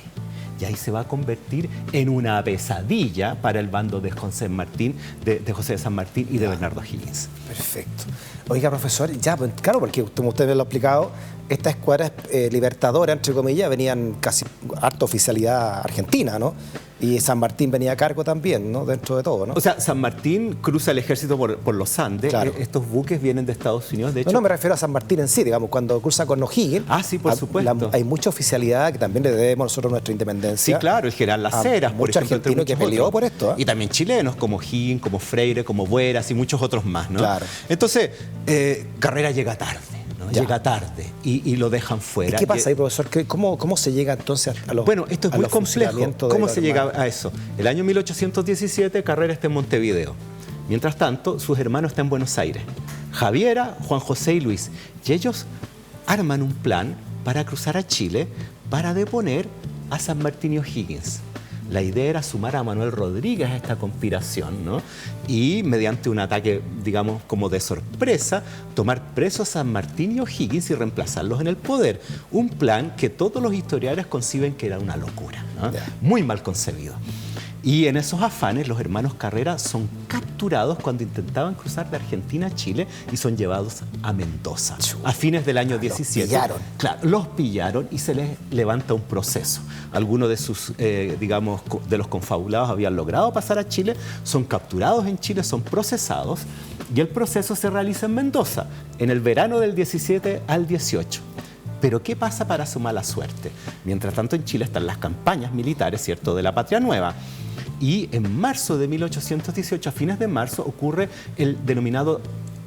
Y ahí se va a convertir en una pesadilla para el bando de José de San Martín y de Bernardo Higgins. Perfecto. Oiga, profesor, pues, claro, porque como usted me lo ha explicado, esta escuadra libertadora, entre comillas, venían casi harta oficialidad argentina, ¿no? Y San Martín venía a cargo también, ¿no? Dentro de todo, ¿no? O sea, San Martín cruza el ejército por los Andes. Estos buques vienen de Estados Unidos, de hecho. No, me refiero a San Martín en sí, digamos, cuando cruza con O'Higgins. Sí, por supuesto. Hay mucha oficialidad que también le debemos nosotros nuestra independencia. Sí, claro, el general Las Heras, por ejemplo. Mucho argentino que peleó por esto. Y también chilenos, como Higgins, como Freire, como Bueras y muchos otros más, ¿no? Claro. Entonces, Carrera llega tarde. Llega tarde y lo dejan fuera. ¿Y qué pasa ahí, profesor? ¿Cómo se llega entonces a los Bueno, esto es muy complejo. ¿Cómo se llega a eso? El año 1817, Carrera está en Montevideo. Mientras tanto, sus hermanos están en Buenos Aires. Javiera, Juan José y Luis. Y ellos arman un plan para cruzar a Chile para deponer a San Martín y O'Higgins. La idea era sumar a Manuel Rodríguez a esta conspiración, ¿no? Y mediante un ataque, digamos, como de sorpresa, tomar presos a San Martín y O'Higgins y reemplazarlos en el poder. Un plan que todos los historiadores conciben que era una locura, ¿no? Muy mal concebido. Y en esos afanes, los hermanos Carrera son capturados cuando intentaban cruzar de Argentina a Chile y son llevados a Mendoza. A fines del año 17. Los pillaron. Claro, los pillaron y se les levanta un proceso. Algunos de sus, digamos, de los confabulados habían logrado pasar a Chile, son capturados en Chile, son procesados, y el proceso se realiza en Mendoza, en el verano del 17 al 18. Pero ¿qué pasa para su mala suerte? Mientras tanto, en Chile están las campañas militares, ¿cierto?, de la Patria Nueva. Y en marzo de 1818, a fines de marzo, ocurre el denominado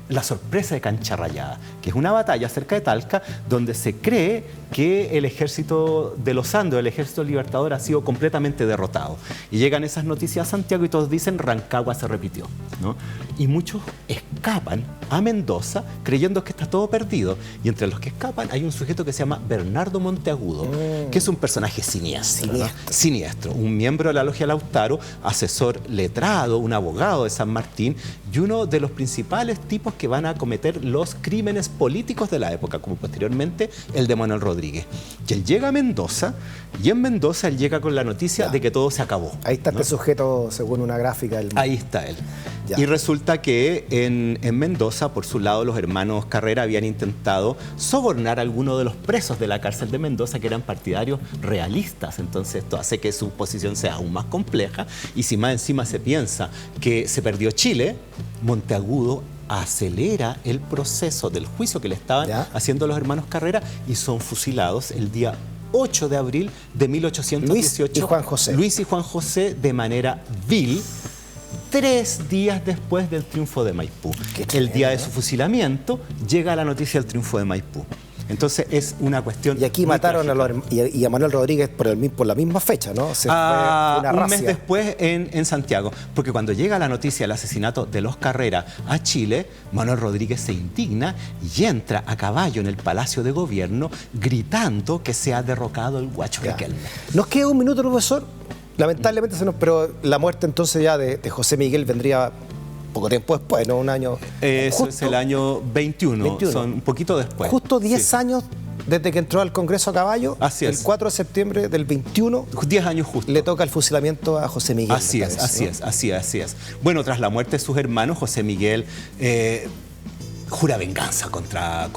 la sorpresa de Cancha Rayada, que es una batalla cerca de Talca donde se cree que el ejército de los Andes, el ejército libertador, ha sido completamente derrotado. Y llegan esas noticias a Santiago y todos dicen Rancagua se repitió, ¿no? Y muchos escapan a Mendoza creyendo que está todo perdido. Y entre los que escapan hay un sujeto que se llama Bernardo Monteagudo, que es un personaje siniestro, ¿no? Siniestro, un miembro de la Logia Lautaro, asesor letrado, un abogado de San Martín y uno de los principales tipos que van a cometer los crímenes políticos de la época, como posteriormente el de Manuel Rodríguez. Y él llega a Mendoza, y en Mendoza él llega con la noticia de que todo se acabó. Ahí está, ¿no? Este sujeto, según una gráfica. Ahí está él. Y resulta que en Mendoza, por su lado, los hermanos Carrera habían intentado sobornar a algunos de los presos de la cárcel de Mendoza, que eran partidarios realistas. Entonces esto hace que su posición sea aún más compleja. Y si más encima se piensa que se perdió Chile, Monteagudo acelera el proceso del juicio que le estaban haciendo los hermanos Carrera y son fusilados el día 8 de abril de 1818. Luis y Juan José. Luis y Juan José de manera vil, 3 días después del triunfo de Maipú. El día de su fusilamiento llega la noticia del triunfo de Maipú. Entonces es una cuestión. Y aquí muy mataron trágica. y a Manuel Rodríguez por la misma fecha, ¿no? Fue una Un racia. mes después en Santiago, porque cuando llega la noticia del asesinato de los Carrera a Chile, Manuel Rodríguez se indigna y entra a caballo en el Palacio de Gobierno gritando que se ha derrocado el Guacho Riquelme. Nos queda un minuto, profesor. Lamentablemente pero la muerte entonces ya de José Miguel vendría poco tiempo después, ¿no? Un año. Eso es el año 21, son un poquito después. Justo 10 años desde que entró al Congreso a caballo. Así es. El 4 de septiembre del 21. 10 años justo. Le toca el fusilamiento a José Miguel. Así es. Bueno, tras la muerte de sus hermanos, José Miguel jura venganza contra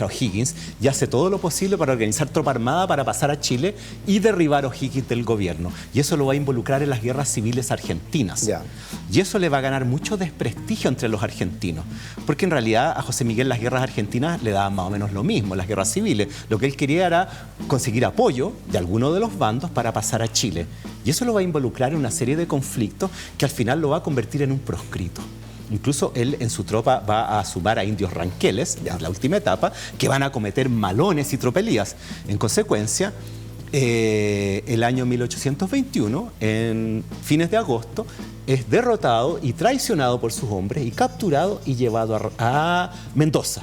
O'Higgins y hace todo lo posible para organizar tropa armada para pasar a Chile y derribar a O'Higgins del gobierno. Y eso lo va a involucrar en las guerras civiles argentinas. Ya. Y eso le va a ganar mucho desprestigio entre los argentinos. Porque en realidad a José Miguel las guerras argentinas le daban más o menos lo mismo, las guerras civiles. Lo que él quería era conseguir apoyo de alguno de los bandos para pasar a Chile. Y eso lo va a involucrar en una serie de conflictos que al final lo va a convertir en un proscrito. Incluso él en su tropa va a sumar a indios ranqueles, en la última etapa, que van a cometer malones y tropelías. En consecuencia, el año 1821, en fines de agosto, es derrotado y traicionado por sus hombres y capturado y llevado a Mendoza,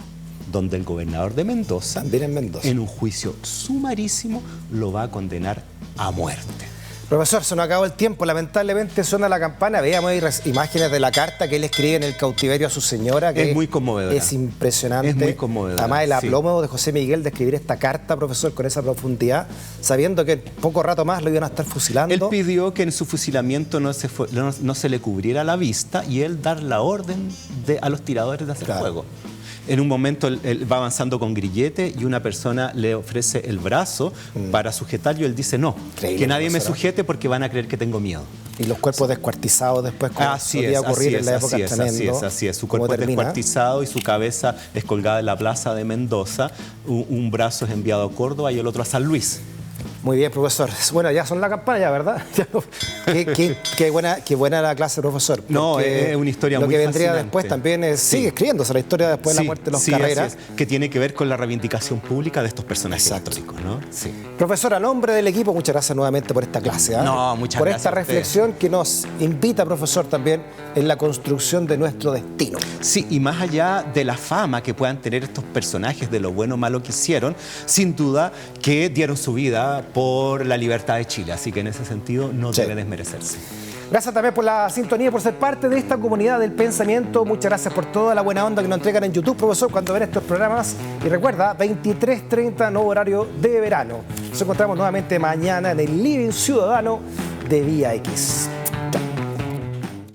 donde el gobernador de Mendoza, también en Mendoza, en un juicio sumarísimo, lo va a condenar a muerte. Profesor, se nos acabó el tiempo. Lamentablemente suena la campana. Veamos ahí imágenes de la carta que él escribe en el cautiverio a su señora. Que es muy conmovedora. Es impresionante. Es muy conmovedora. Además, el aplomo de José Miguel de escribir esta carta, profesor, con esa profundidad, sabiendo que en poco rato más lo iban a estar fusilando. Él pidió que en su fusilamiento no se le cubriera la vista y él dar la orden a los tiradores de hacer fuego. En un momento él va avanzando con grillete y una persona le ofrece el brazo para sujetarlo y él dice no, que nadie me sujete porque van a creer que tengo miedo. Y los cuerpos descuartizados después, como solía ocurrir en la época, así es. Su cuerpo es descuartizado y su cabeza es colgada en la plaza de Mendoza. Un brazo es enviado a Córdoba y el otro a San Luis. Muy bien, profesor. Bueno, ya son la campana, ya, ¿verdad? Qué buena la clase, profesor. No, es una historia muy fascinante. Lo que vendría después también sigue escribiéndose la historia después de la muerte de los Carrera. Así es, que tiene que ver con la reivindicación pública de estos personajes históricos, ¿no? Sí. Profesor, a nombre del equipo, muchas gracias nuevamente por esta clase. No, muchas por gracias esta reflexión que nos invita, profesor, también en la construcción de nuestro destino. Sí, y más allá de la fama que puedan tener estos personajes, de lo bueno o malo que hicieron, sin duda que dieron su vida por la libertad de Chile, así que en ese sentido no debe desmerecerse. Gracias también por la sintonía, por ser parte de esta comunidad del pensamiento. Muchas gracias por toda la buena onda que nos entregan en YouTube, profesor, cuando ven estos programas. Y recuerda, 23:30, nuevo horario de verano. Nos encontramos nuevamente mañana en el Living Ciudadano de Vía X.